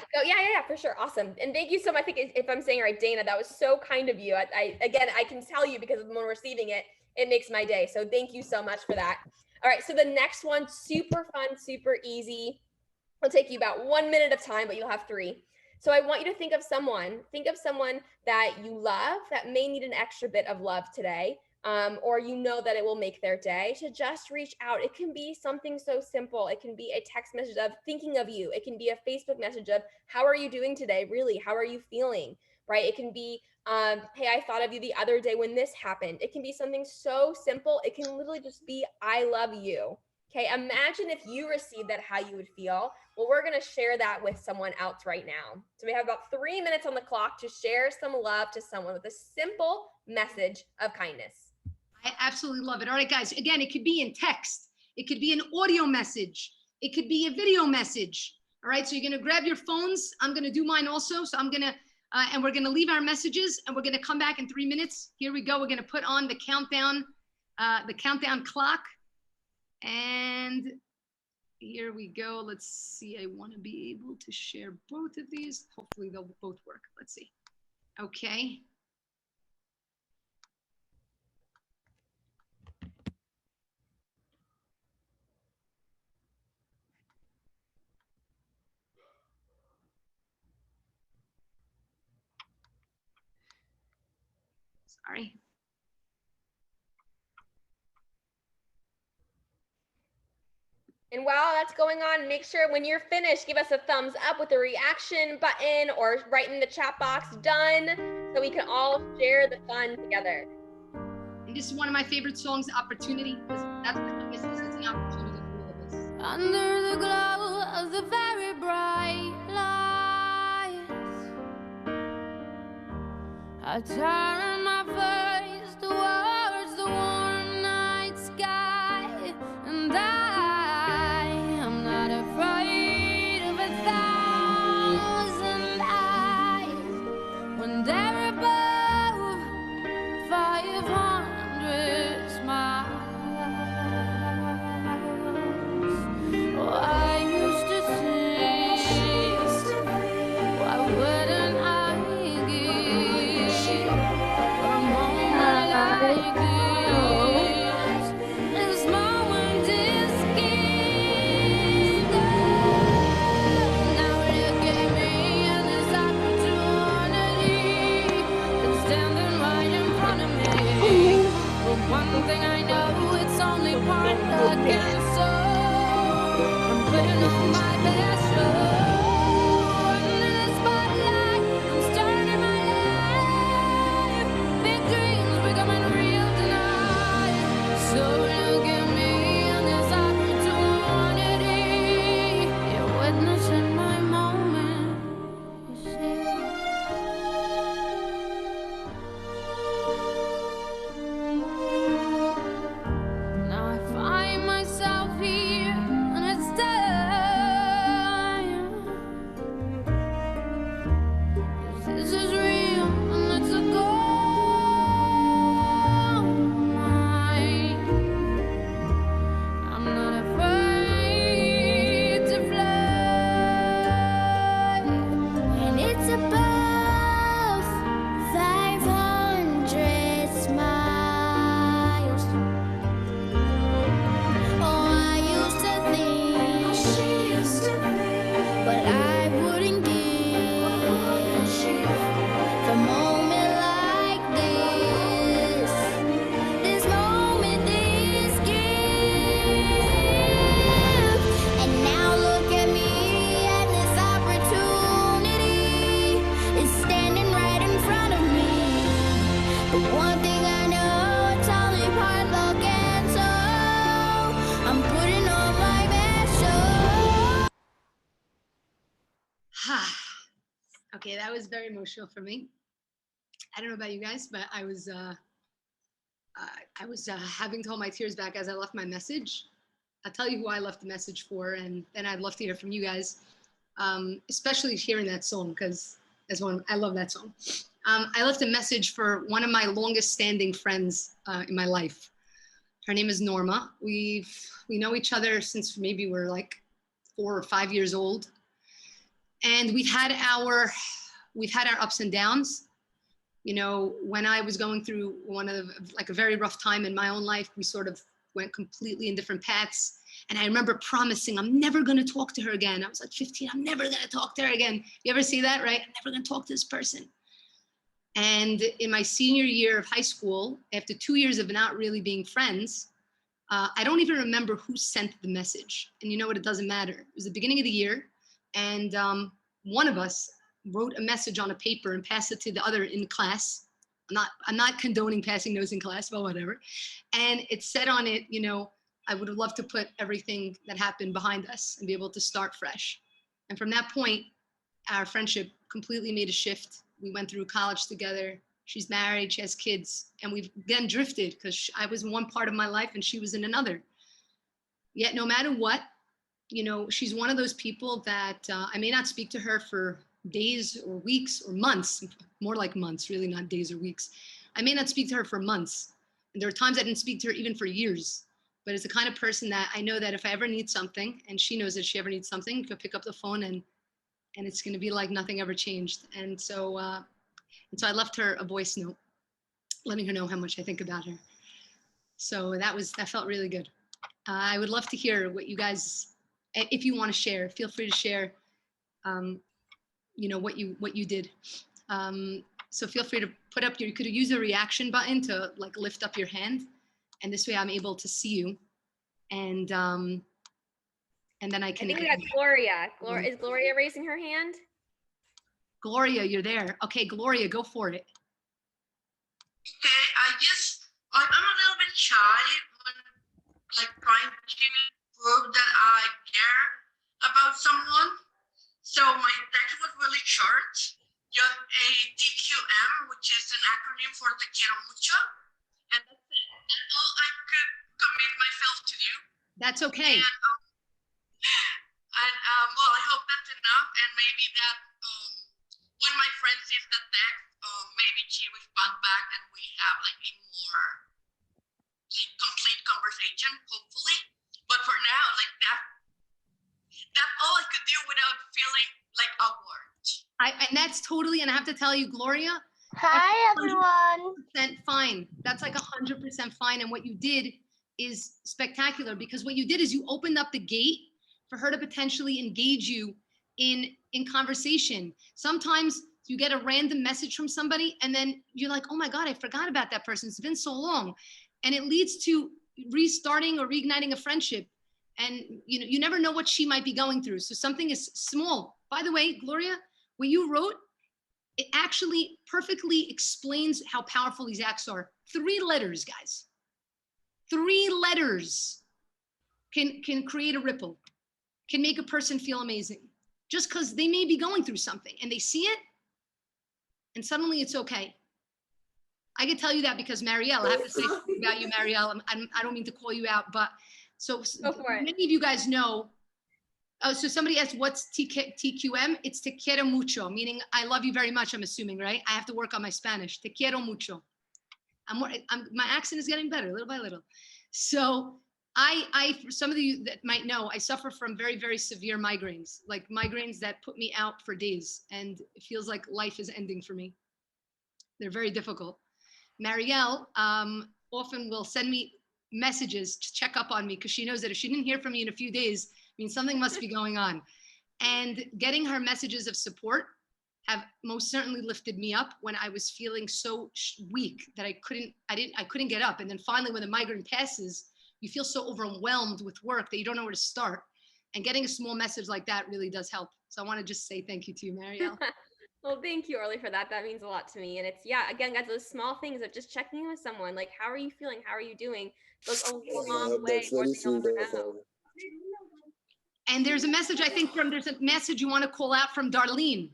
for sure. Awesome. And thank you so much. I think if I'm saying it right, Dana, that was so kind of you. I can tell you because when receiving it, it makes my day. So thank you so much for that. All right, so the next one, super fun, super easy. It'll take you about 1 minute of time, but you'll have 3. So I want you to think of someone that you love that may need an extra bit of love today, or that it will make their day, to just reach out. It can be something so simple. It can be a text message of thinking of you. It can be a Facebook message of, how are you doing today? Really, how are you feeling? Right? It can be, hey, I thought of you the other day when this happened. It can be something so simple. It can literally just be, I love you. Okay, imagine if you received that, how you would feel. Well, we're gonna share that with someone else right now. So we have about 3 minutes on the clock to share some love to someone with a simple message of kindness. I absolutely love it. All right, guys, again, it could be in text. It could be an audio message. It could be a video message. All right, so you're gonna grab your phones. I'm gonna do mine also. So I'm gonna, and we're gonna leave our messages and we're gonna come back in 3 minutes. Here we go. We're gonna put on the countdown clock. And here we go. Let's see. I want to be able to share both of these. Hopefully they'll both work. Let's see. Okay. Sorry. And while that's going on, make sure when you're finished, give us a thumbs up with the reaction button or write in the chat box, done, so we can all share the fun together. And this is one of my favorite songs, Opportunity, because that's what this is. It's an opportunity for all of us. Under the glow of the very bright lights, I turn my face towards the warm night sky, and I am not afraid of 1,000 eyes when they're above Okay, that was very emotional for me. I don't know about you guys, but I was having to hold my tears back as I left my message. I'll tell you who I left the message for, and then I'd love to hear from you guys, especially hearing that song, because I love that song. I left a message for one of my longest standing friends in my life. Her name is Norma. We know each other since maybe we're like 4 or 5 years old. And we've had our ups and downs. You know, when I was going through a very rough time in my own life, we sort of went completely in different paths. And I remember promising I'm never going to talk to her again. I was like 15, I'm never going to talk to her again. You ever see that, right? I'm never going to talk to this person. And in my senior year of high school, after 2 years of not really being friends, I don't even remember who sent the message. And you know what? It doesn't matter. It was the beginning of the year. And one of us wrote a message on a paper and passed it to the other in class. I'm not condoning passing notes in class, but whatever. And it said on it, you know, I would have loved to put everything that happened behind us and be able to start fresh. And from that point, our friendship completely made a shift. We went through college together. She's married, she has kids, and we've then drifted because I was in one part of my life and she was in another. Yet no matter what, you know, she's one of those people that I may not speak to her for days or weeks or months, more like months, really not days or weeks. I may not speak to her for months. And there are times I didn't speak to her even for years. But it's the kind of person that I know that if I ever need something, and she knows that if she ever needs something, she'll pick up the phone and it's going to be like nothing ever changed. And so I left her a voice note, letting her know how much I think about her. So that felt really good. I would love to hear what you guys, if you want to share, feel free to share, you know, what you did. So feel free to put up you could use the reaction button to like lift up your hand. And this way I'm able to see you. And then I can. I think we got Gloria. Is Gloria raising her hand? Gloria, you're there. Okay, Gloria, go for it. Okay, I'm a little bit shy when like trying to prove that I care about someone. So my text was really short, just a TQM, which is an acronym for Te Quiero Mucho. And that's it. That's all I could commit myself to do. That's okay. And well, I hope that's enough. And maybe that when my friend sees the text, maybe she responds back and we have like a more like complete conversation, hopefully. But for now, like that's all I could do without feeling like awkward. And that's totally, and I have to tell you, Gloria. Hi, everyone. Fine. That's like 100% fine. And what you did is spectacular because what you did is you opened up the gate for her to potentially engage you in conversation. Sometimes you get a random message from somebody and then you're like, oh my God, I forgot about that person. It's been so long. And it leads to restarting or reigniting a friendship. And you know, you never know what she might be going through. So something is small. By the way, Gloria, what you wrote, it actually perfectly explains how powerful these acts are. 3 letters, guys. 3 letters can create a ripple, can make a person feel amazing. Just because they may be going through something and they see it, and suddenly it's okay. I can tell you that because Marielle, I have to say something about you, Marielle. I don't mean to call you out, but so many of you guys know. Oh, so somebody asked, what's TQM? It's te quiero mucho, meaning I love you very much, I'm assuming, right? I have to work on my Spanish. Te quiero mucho. My accent is getting better little by little. So for some of you that might know, I suffer from very, very severe migraines, like migraines that put me out for days. And it feels like life is ending for me. They're very difficult. Marielle often will send me messages to check up on me because she knows that if she didn't hear from me in a few days, I mean, something must be going on. And getting her messages of support have most certainly lifted me up when I was feeling so weak that I couldn't get up. And then finally, when the migraine passes, you feel so overwhelmed with work that you don't know where to start. And getting a small message like that really does help. So I want to just say thank you to you, Marielle. Well, thank you, Orly, for that. That means a lot to me. And it's, yeah, again, guys, those small things of just checking in with someone, like, how are you feeling? How are you doing? Goes a long way. That's very sweet of her. And there's a message, there's a message you want to call out from Darlene.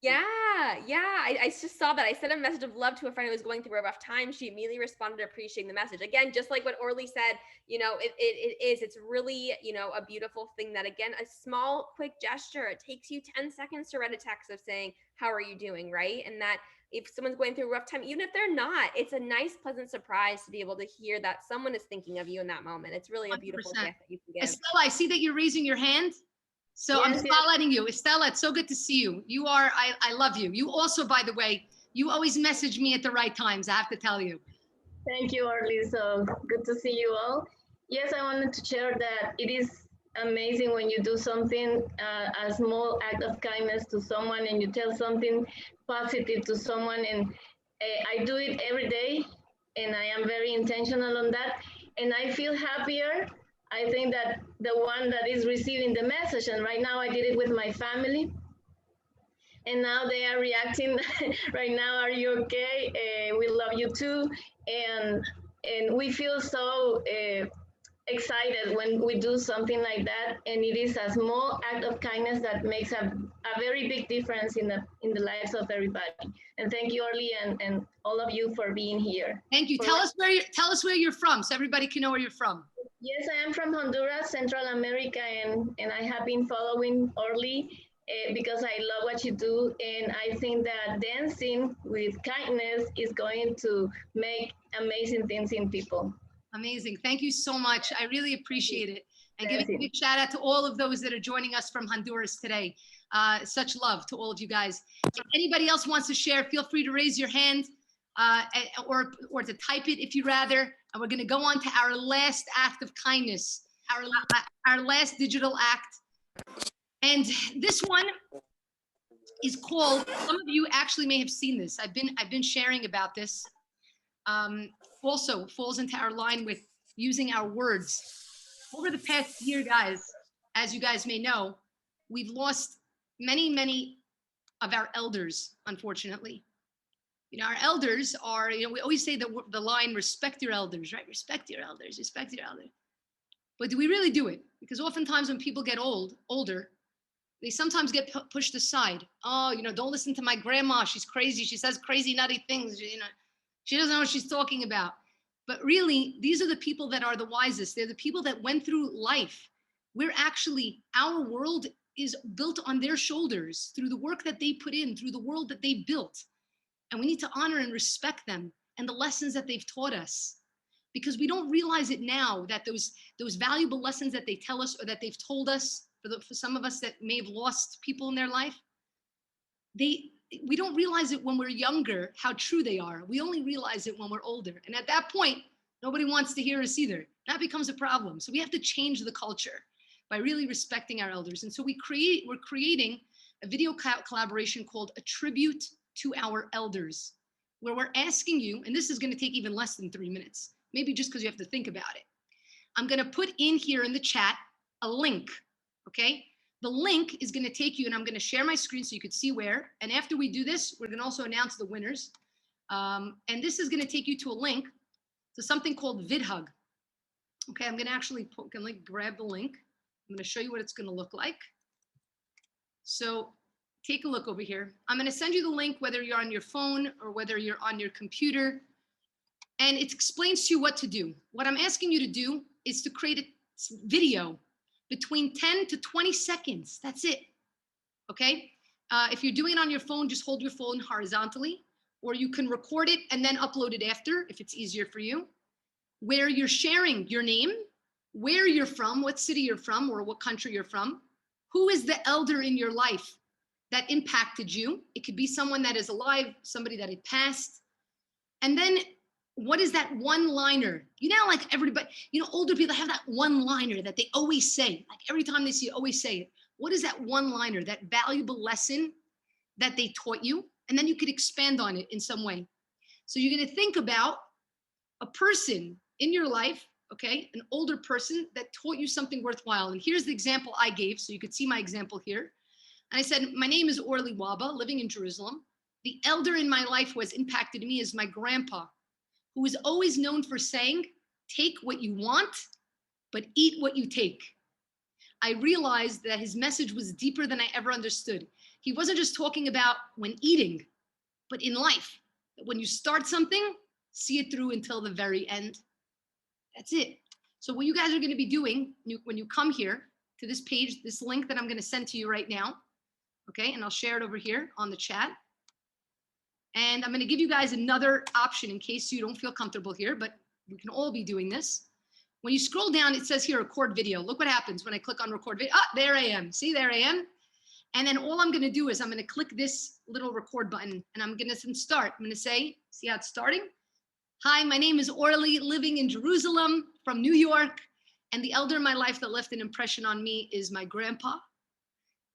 Yeah, I just saw that. I sent a message of love to a friend who was going through a rough time. She immediately responded appreciating the message. Again, just like what Orly said, it's really, a beautiful thing that, again, a small, quick gesture, it takes you 10 seconds to write a text of saying, how are you doing, right? And that if someone's going through a rough time, even if they're not, it's a nice, pleasant surprise to be able to hear that someone is thinking of you in that moment. It's really a beautiful 100%. gift that you can give. Estella, I see that you're raising your hand. So I'm Yes, yes. spotlighting you. Estella, it's so good to see you. You are, I love you. You also, by the way, you always message me at the right times, I have to tell you. Thank you, Orly. So good to see you all. Yes, I wanted to share that it is amazing when you do something, a small act of kindness to someone, and you tell something positive to someone. And I do it every day, and I am very intentional on that. And I feel happier. I think that the one that is receiving the message, and right now I did it with my family. And now they are reacting right now, are you okay? We love you too. And we feel so excited when we do something like that. And it is a small act of kindness that makes a very big difference in the lives of everybody. And thank you, Orly, and all of you for being here. Thank you. Tell us where you're from so everybody can know where you're from. Yes, I am from Honduras, Central America, and I have been following Orly because I love what you do. And I think that dancing with kindness is going to make amazing things in people. Amazing. Thank you so much. I really appreciate it. And giving a big shout out to all of those that are joining us from Honduras today. Such love to all of you guys. If anybody else wants to share, feel free to raise your hand or to type it if you rather. And we're going to go on to our last act of kindness, our last digital act. And this one is called, some of you actually may have seen this. I've been sharing about this. Also falls into our line with using our words. Over the past year, guys, as you guys may know, we've lost many of our elders, unfortunately. Our elders are, we always say the line, respect your elders, right? Respect your elders, respect your elders. But do we really do it? Because oftentimes when people get older, they sometimes get pushed aside. Oh, don't listen to my grandma. She's crazy. She says crazy, nutty things. She doesn't know what she's talking about. But really, these are the people that are the wisest. They're the people that went through life. Our world is built on their shoulders through the work that they put in, through the world that they built. And we need to honor and respect them and the lessons that they've taught us. Because we don't realize it now that those valuable lessons that they tell us or that they've told us, for some of us that may have lost people in their life, we don't realize it when we're younger, how true they are. We only realize it when we're older. And at that point, nobody wants to hear us either. That becomes a problem. So we have to change the culture by really respecting our elders. And so we're creating a video collaboration called A Tribute to Our Elders, where we're asking you, and this is going to take even less than 3 minutes, maybe just because you have to think about it. I'm going to put in here in the chat a link, okay? The link is going to take you, and I'm going to share my screen so you could see where. And after we do this, we're going to also announce the winners. And this is going to take you to a link to something called VidHug. Okay, I'm going to actually grab the link. I'm going to show you what it's going to look like. So take a look over here. I'm going to send you the link, whether you're on your phone or whether you're on your computer. And it explains to you what to do. What I'm asking you to do is to create a video between 10 to 20 seconds. That's it. Okay. If you're doing it on your phone, just hold your phone horizontally, or you can record it and then upload it after if it's easier for you, where you're sharing your name, where you're from, what city you're from, or what country you're from, who is the elder in your life that impacted you. It could be someone that is alive, somebody that had passed. And then what is that one-liner? Like everybody, older people have that one-liner that they always say, like every time they see it, always say it. What is that one-liner, that valuable lesson that they taught you? And then you could expand on it in some way. So you're going to think about a person in your life, okay, an older person that taught you something worthwhile. And here's the example I gave, so you could see my example here. And I said, my name is Orly Waba, living in Jerusalem. The elder in my life who has impacted me is my grandpa, who was always known for saying, take what you want, but eat what you take. I realized that his message was deeper than I ever understood. he wasn't just talking about when eating, but in life. When you start something, see it through until the very end. That's it. So what you guys are going to be doing when you come here to this page, this link that I'm going to send to you right now, okay, and I'll share it over here on the chat. And I'm going to give you guys another option in case you don't feel comfortable here, but we can all be doing this. When you scroll down, it says here, record video. Look what happens when I click on record video. Ah, there I am. See, there I am. And then all I'm going to do is I'm going to click this little record button and I'm going to start. I'm going to say, see how it's starting? Hi, my name is Orly, living in Jerusalem from New York. And the elder in my life that left an impression on me is my grandpa.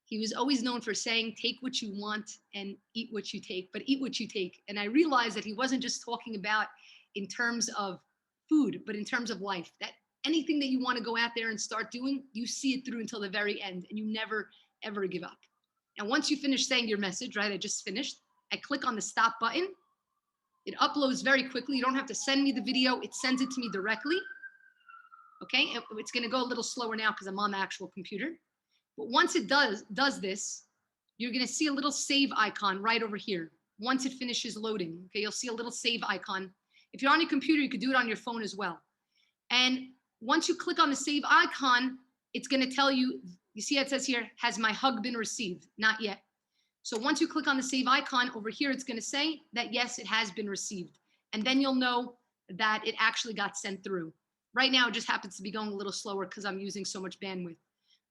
He was always known for saying, take what you want and eat what you take, but eat what you take. And I realized that he wasn't just talking about in terms of food, but in terms of life, that anything that you want to go out there and start doing, you see it through until the very end and you never, ever give up. And once you finish saying your message, right, I just finished, I click on the stop button. It uploads very quickly. You don't have to send me the video. It sends it to me directly. Okay, it's going to go a little slower now because I'm on the actual computer. But once it does this, you're going to see a little save icon right over here. Once it finishes loading, okay, you'll see a little save icon. If you're on your computer, you could do it on your phone as well. And once you click on the save icon, it's going to tell you, you see how it says here, has my hug been received? Not yet. So once you click on the save icon over here, it's going to say that, yes, it has been received. And then you'll know that it actually got sent through. Right now, it just happens to be going a little slower because I'm using so much bandwidth.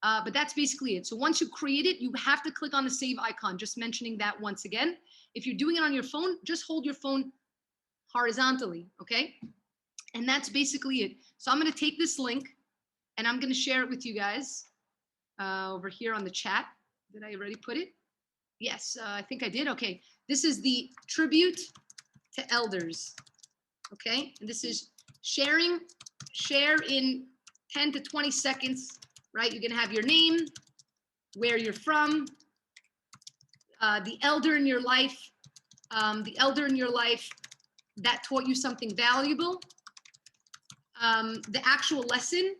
But that's basically it. So once you create it, you have to click on the save icon, just mentioning that once again. If you're doing it on your phone, just hold your phone horizontally, okay? And that's basically it. So I'm going to take this link and I'm going to share it with you guys over here on the chat. Did I already put it? Yes, I think I did. Okay, this is the tribute to elders, okay? And this is share in 10 to 20 seconds, right? You're gonna have your name, where you're from, the elder in your life that taught you something valuable, the actual lesson,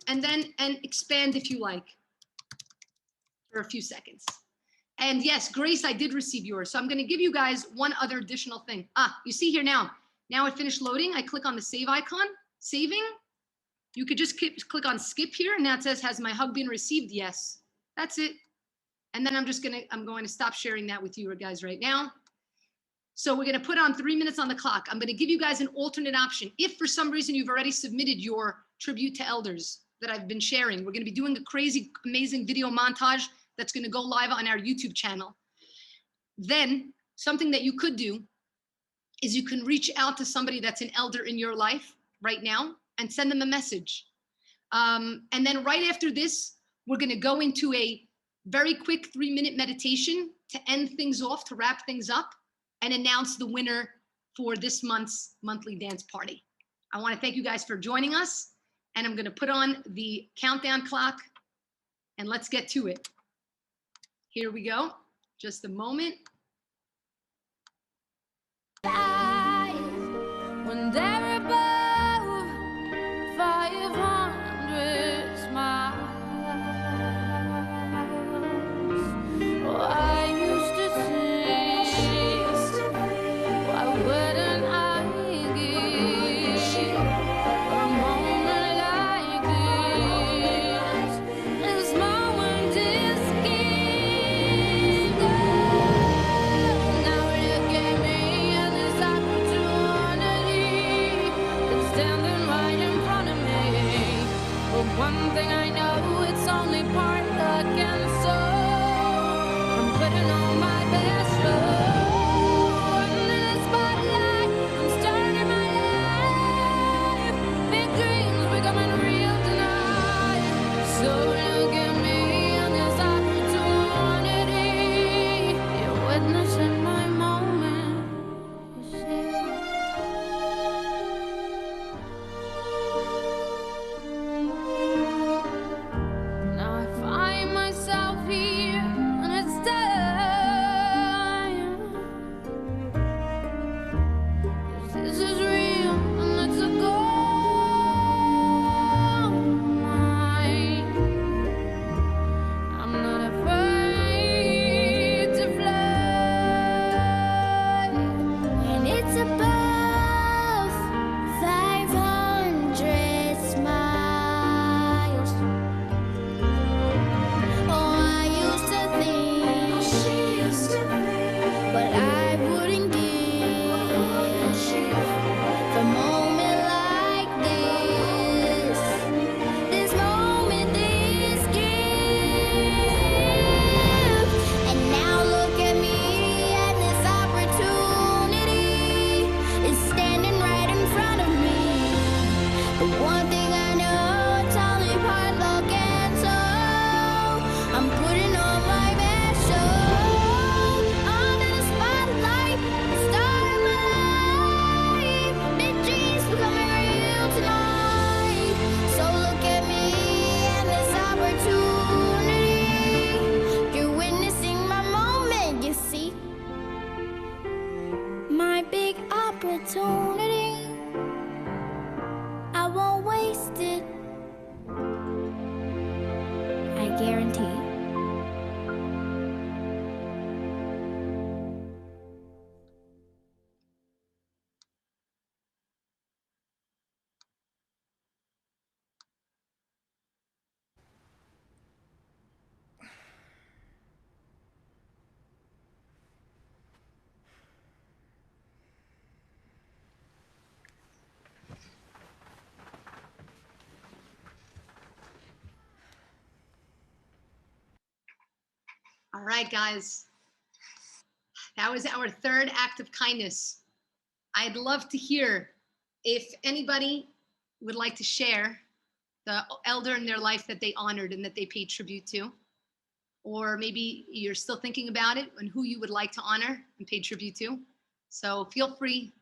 and expand if you like for a few seconds. And yes, Grace, I did receive yours. So I'm gonna give you guys one other additional thing. You see here now it finished loading. I click on the save icon, saving. You could just click on skip here and now it says, has my hug been received? Yes, that's it. And then I'm going to stop sharing that with you guys right now. So we're going to put on 3 minutes on the clock. I'm going to give you guys an alternate option. If for some reason you've already submitted your tribute to elders that I've been sharing, we're going to be doing a crazy, amazing video montage that's going to go live on our YouTube channel. Then something that you could do is you can reach out to somebody that's an elder in your life right now and send them a message. And then right after this, we're going to go into a very quick 3-minute meditation to end things off, to wrap things up and announce the winner for this month's monthly dance party. I want to thank you guys for joining us, and I'm going to put on the countdown clock and let's get to it. Here we go. Just a moment. When they're above 500 miles, oh, I used to think, why wouldn't I give for a moment like this? This moment is given. Now look at me and this opportunity. right, guys. That was our third act of kindness. I'd love to hear if anybody would like to share the elder in their life that they honored and that they paid tribute to. Or maybe you're still thinking about it and who you would like to honor and pay tribute to. So feel free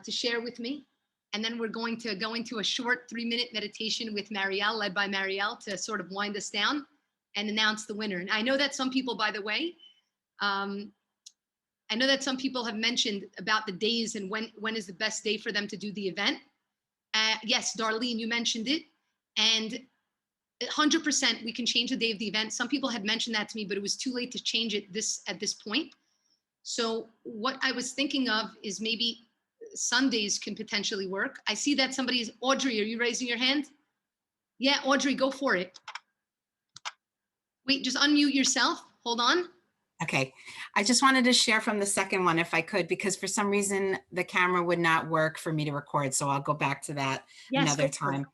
to share with me. And then we're going to go into a short 3-minute meditation with Marielle, led by Marielle, to sort of wind us down and announce the winner. And I know that some people, by the way, I know that some people have mentioned about the days and when is the best day for them to do the event. Yes, Darlene, you mentioned it. And 100% we can change the day of the event. Some people had mentioned that to me, but it was too late to change it at this point. So what I was thinking of is maybe Sundays can potentially work. I see that somebody's, Audrey, are you raising your hand? Yeah, Audrey, go for it. Wait, just unmute yourself. Hold on. Okay, I just wanted to share from the second one if I could, because for some reason the camera would not work for me to record. So I'll go back to that another time.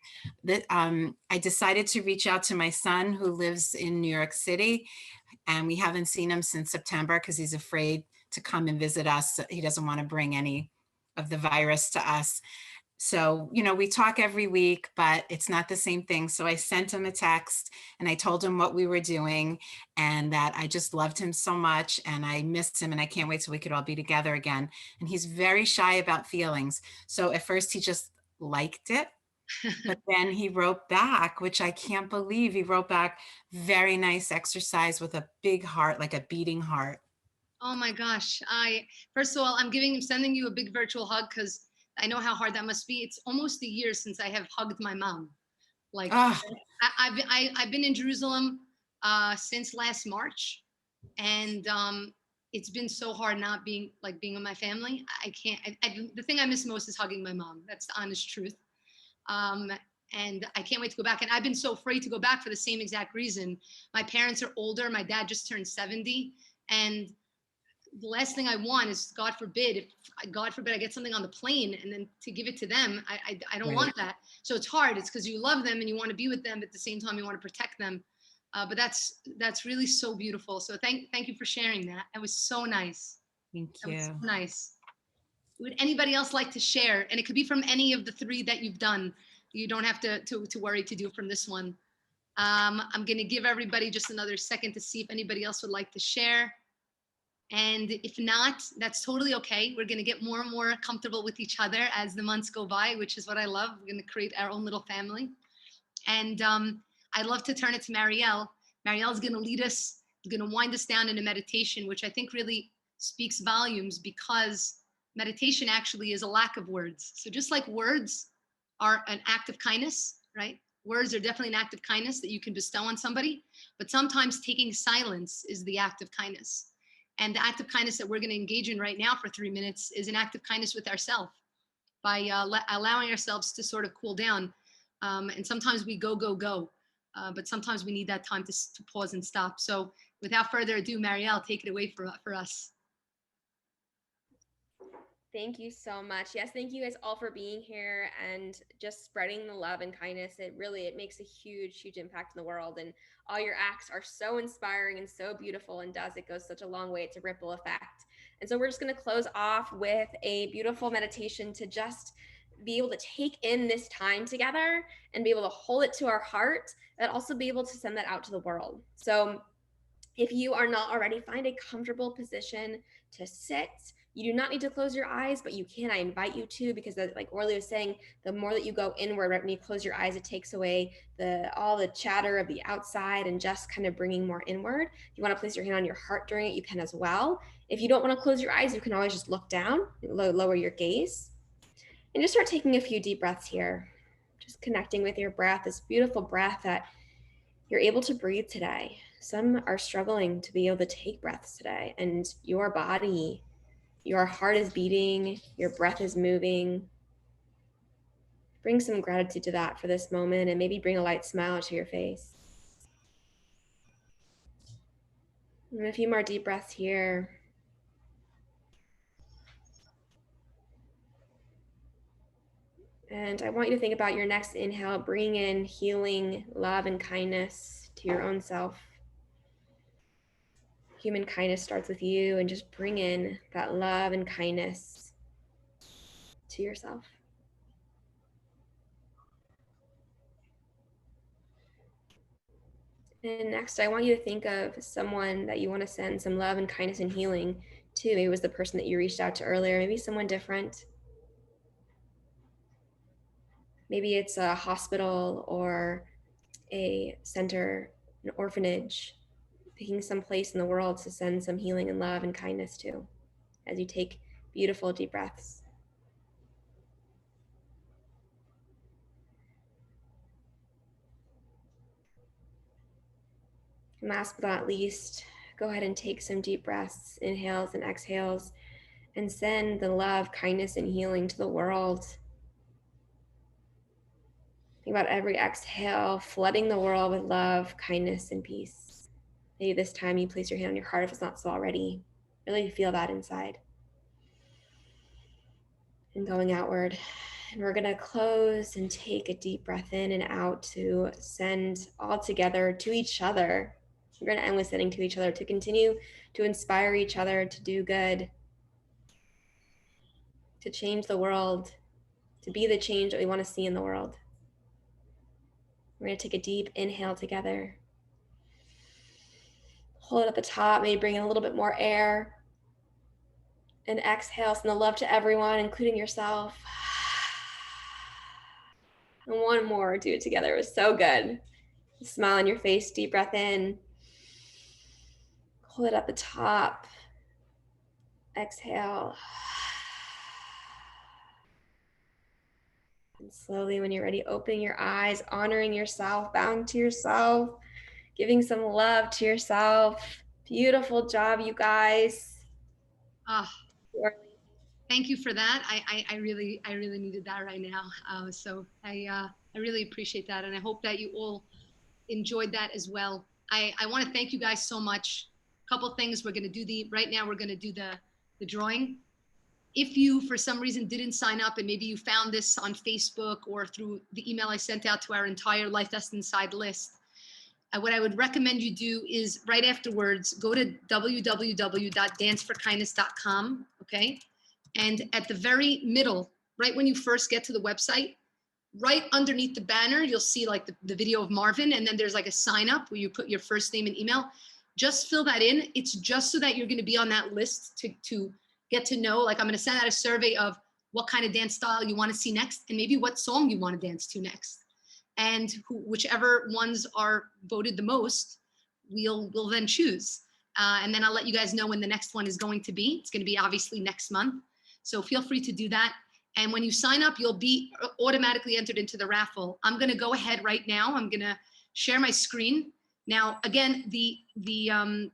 I decided to reach out to my son who lives in New York City, and we haven't seen him since September because he's afraid to come and visit us. He doesn't want to bring any of the virus to us. So, you know, we talk every week, but it's not the same thing. So I sent him a text and I told him what we were doing and that I just loved him so much and I missed him and I can't wait till we could all be together again. And he's very shy about feelings. So at first he just liked it, but then he wrote back, which I can't believe. He wrote back, very nice exercise with a big heart, like a beating heart. Oh my gosh. First of all, I'm sending you a big virtual hug because I know how hard that must be. It's almost a year since I have hugged my mom. Like I've been in Jerusalem since last March, and it's been so hard not being with my family. I can't. The thing I miss most is hugging my mom. That's the honest truth. And I can't wait to go back. And I've been so afraid to go back for the same exact reason. My parents are older. My dad just turned 70, and the last thing I want is, God forbid I get something on the plane and then to give it to them. I don't want that. So it's hard. It's because you love them and you want to be with them, but at the same time you want to protect them. But that's really so beautiful. So thank you for sharing that. That was so nice. Thank you. That was so nice. Would anybody else like to share? And it could be from any of the 3 that you've done. You don't have to worry to do it from this one. I'm going to give everybody just another second to see if anybody else would like to share. And if not, that's totally okay. We're going to get more and more comfortable with each other as the months go by, which is what I love. We're going to create our own little family. And I'd love to turn it to Marielle. Marielle's going to lead us, going to wind us down in a meditation, which I think really speaks volumes because meditation actually is a lack of words. So just like words are an act of kindness, right? Words are definitely an act of kindness that you can bestow on somebody, but sometimes taking silence is the act of kindness. And the act of kindness that we're going to engage in right now for 3 minutes is an act of kindness with ourselves by allowing ourselves to sort of cool down. And sometimes we go, but sometimes we need that time to pause and stop. So without further ado, Marielle, take it away for us. Thank you so much. Yes, thank you guys all for being here and just spreading the love and kindness. It makes a huge, huge impact in the world. And all your acts are so inspiring and so beautiful and it goes such a long way. It's a ripple effect. And so we're just going to close off with a beautiful meditation to just be able to take in this time together and be able to hold it to our heart, but also be able to send that out to the world. So if you are not already, find a comfortable position to sit. You do not need to close your eyes, but you can. I invite you to, because like Orly was saying, the more that you go inward, right, when you close your eyes, it takes away all the chatter of the outside and just kind of bringing more inward. If you want to place your hand on your heart during it, you can as well. If you don't want to close your eyes, you can always just look down, lower your gaze, and just start taking a few deep breaths here. Just connecting with your breath, this beautiful breath that you're able to breathe today. Some are struggling to be able to take breaths today, and your body, your heart is beating, your breath is moving. Bring some gratitude to that for this moment and maybe bring a light smile to your face. And a few more deep breaths here. And I want you to think about your next inhale, bring in healing, love, and kindness to your own self. human kindness starts with you, and just bring in that love and kindness to yourself. And next, I want you to think of someone that you want to send some love and kindness and healing to. Maybe it was the person that you reached out to earlier, maybe someone different. Maybe it's a hospital or a center, an orphanage, picking some place in the world to send some healing and love and kindness to as you take beautiful deep breaths. And last but not least, go ahead and take some deep breaths, inhales and exhales, and send the love, kindness, and healing to the world. Think about every exhale, flooding the world with love, kindness, and peace. Maybe this time you place your hand on your heart if it's not so already. Really feel that inside. And going outward. And we're gonna close and take a deep breath in and out to send all together to each other. We're gonna end with sending to each other to continue to inspire each other to do good, to change the world, to be the change that we wanna see in the world. We're gonna take a deep inhale together. Hold it at the top, maybe bring in a little bit more air. And exhale, send the love to everyone, including yourself. And one more, do it together. It was so good. Smile on your face, deep breath in. Hold it at the top. Exhale. And slowly, when you're ready, opening your eyes, honoring yourself, bowing to yourself, giving some love to yourself. Beautiful job, you guys. Thank you for that. I really needed that right now. So I really appreciate that, and I hope that you all enjoyed that as well. I want to thank you guys so much. A couple things. We're going to do right now we're going to do the drawing. If you for some reason didn't sign up, and maybe you found this on Facebook or through the email I sent out to our entire Life That's Inside list, what I would recommend you do is right afterwards go to www.danceforkindness.com. Okay. And at the very middle, right when you first get to the website, right underneath the banner, you'll see like the video of Marvin, and then there's like a sign up where you put your first name and email. Just fill that in. It's just so that you're going to be on that list to get to know, like I'm going to send out a survey of what kind of dance style you want to see next, and maybe what song you want to dance to next. And whichever ones are voted the most, we'll then choose. And then I'll let you guys know when the next one is going to be. It's going to be obviously next month. So feel free to do that. And when you sign up, you'll be automatically entered into the raffle. I'm going to go ahead right now. I'm going to share my screen. Now, again, I'm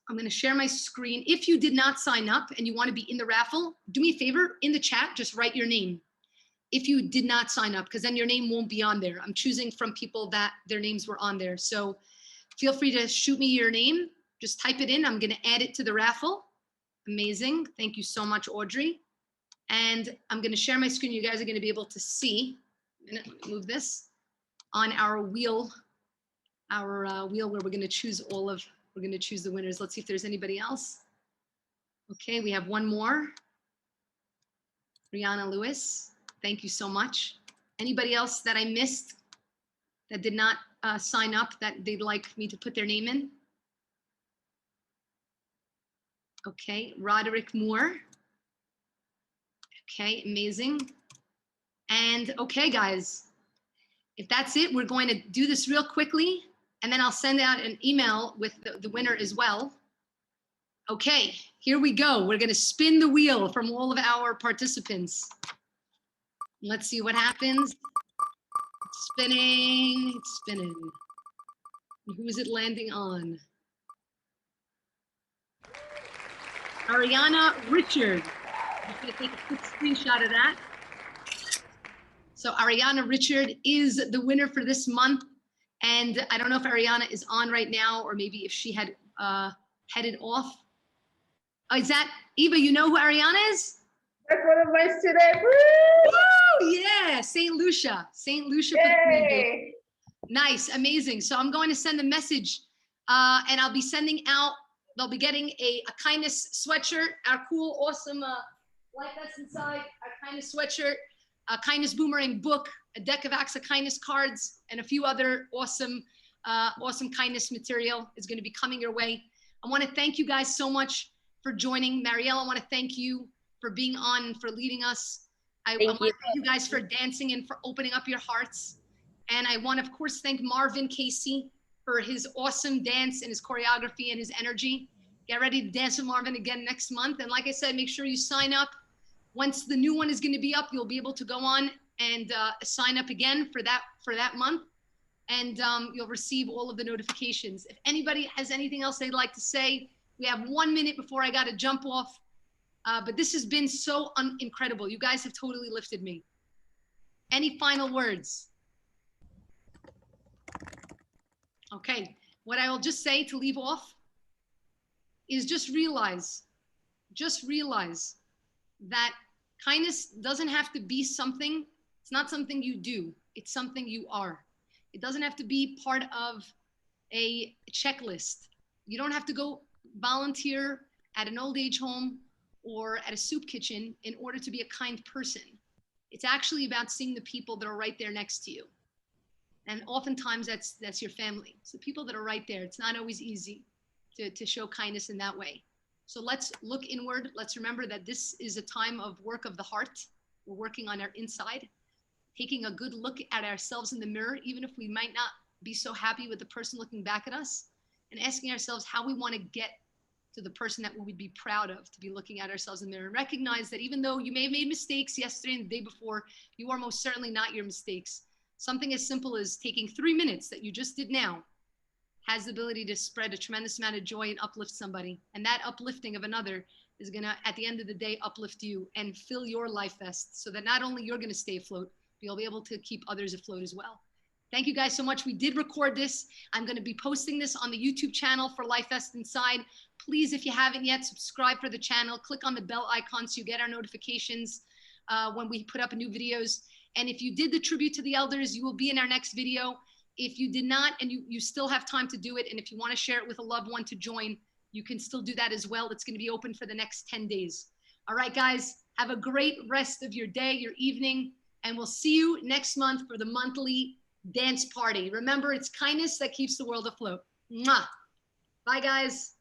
going to share my screen. If you did not sign up and you want to be in the raffle, do me a favor, in the chat, just write your name. If you did not sign up, because then your name won't be on there. I'm choosing from people that their names were on there. So feel free to shoot me your name. Just type it in. I'm going to add it to the raffle. Amazing. Thank you so much, Audrey. And I'm going to share my screen. You guys are going to be able to see, move this, on our wheel where we're going to choose we're going to choose the winners. Let's see if there's anybody else. Okay, we have one more. Rihanna Lewis, thank you so much. Anybody else that I missed that did not sign up that they'd like me to put their name in? Okay, Roderick Moore. Okay, amazing. And okay, guys, if that's it, we're going to do this real quickly, and then I'll send out an email with the winner as well. Okay, here we go. We're going to spin the wheel from all of our participants. Let's see what happens. It's spinning, it's spinning. Who is it landing on? Ariana Richard. I'm going to take a quick screenshot of that. So Ariana Richard is the winner for this month. And I don't know if Ariana is on right now, or maybe if she had headed off. Oh, is that Eva? You know who Ariana is? That's one of my students. Woo! Yeah, St. Lucia. St. Lucia. Yay! Nice, amazing. So I'm going to send a message, and I'll be sending out They'll be getting a kindness sweatshirt, our cool, awesome Life That's Inside, our kindness sweatshirt, a kindness boomerang book, a deck of acts of kindness cards, and a few other awesome kindness material is going to be coming your way. I want to thank you guys so much for joining. Marielle, I want to thank you for being on and for leading us. I want to thank you guys for dancing and for opening up your hearts. And I want to, of course, thank Marvin Cassie for his awesome dance and his choreography and his energy. Get ready to dance with Marvin again next month. And like I said, make sure you sign up. Once the new one is going to be up, you'll be able to go on and sign up again for that month. And you'll receive all of the notifications. If anybody has anything else they'd like to say, we have 1 minute before I got to jump off. But this has been so incredible. You guys have totally lifted me. Any final words? Okay, what I will just say to leave off is just realize that kindness doesn't have to be something. It's not something you do. It's something you are. It doesn't have to be part of a checklist. You don't have to go volunteer at an old age home or at a soup kitchen in order to be a kind person. It's actually about seeing the people that are right there next to you. And oftentimes that's your family. So people that are right there, it's not always easy to show kindness in that way. So let's look inward. Let's remember that this is a time of work of the heart. We're working on our inside, taking a good look at ourselves in the mirror, even if we might not be so happy with the person looking back at us, and asking ourselves how we want to get to the person that we would be proud of, to be looking at ourselves in the mirror, and recognize that even though you may have made mistakes yesterday and the day before, you are most certainly not your mistakes. Something as simple as taking 3 minutes that you just did now has the ability to spread a tremendous amount of joy and uplift somebody. And that uplifting of another is gonna, at the end of the day, uplift you and fill your life vest so that not only you're gonna stay afloat, but you'll be able to keep others afloat as well. Thank you guys so much. We did record this. I'm gonna be posting this on the YouTube channel for Life Vest Inside. Please, if you haven't yet, subscribe for the channel. Click on the bell icon so you get our notifications when we put up new videos. And if you did the tribute to the elders, you will be in our next video. If you did not, and you still have time to do it, and if you want to share it with a loved one to join, you can still do that as well. It's going to be open for the next 10 days. All right, guys, have a great rest of your day, your evening, and we'll see you next month for the monthly dance party. Remember, it's kindness that keeps the world afloat. Mwah. Bye, guys.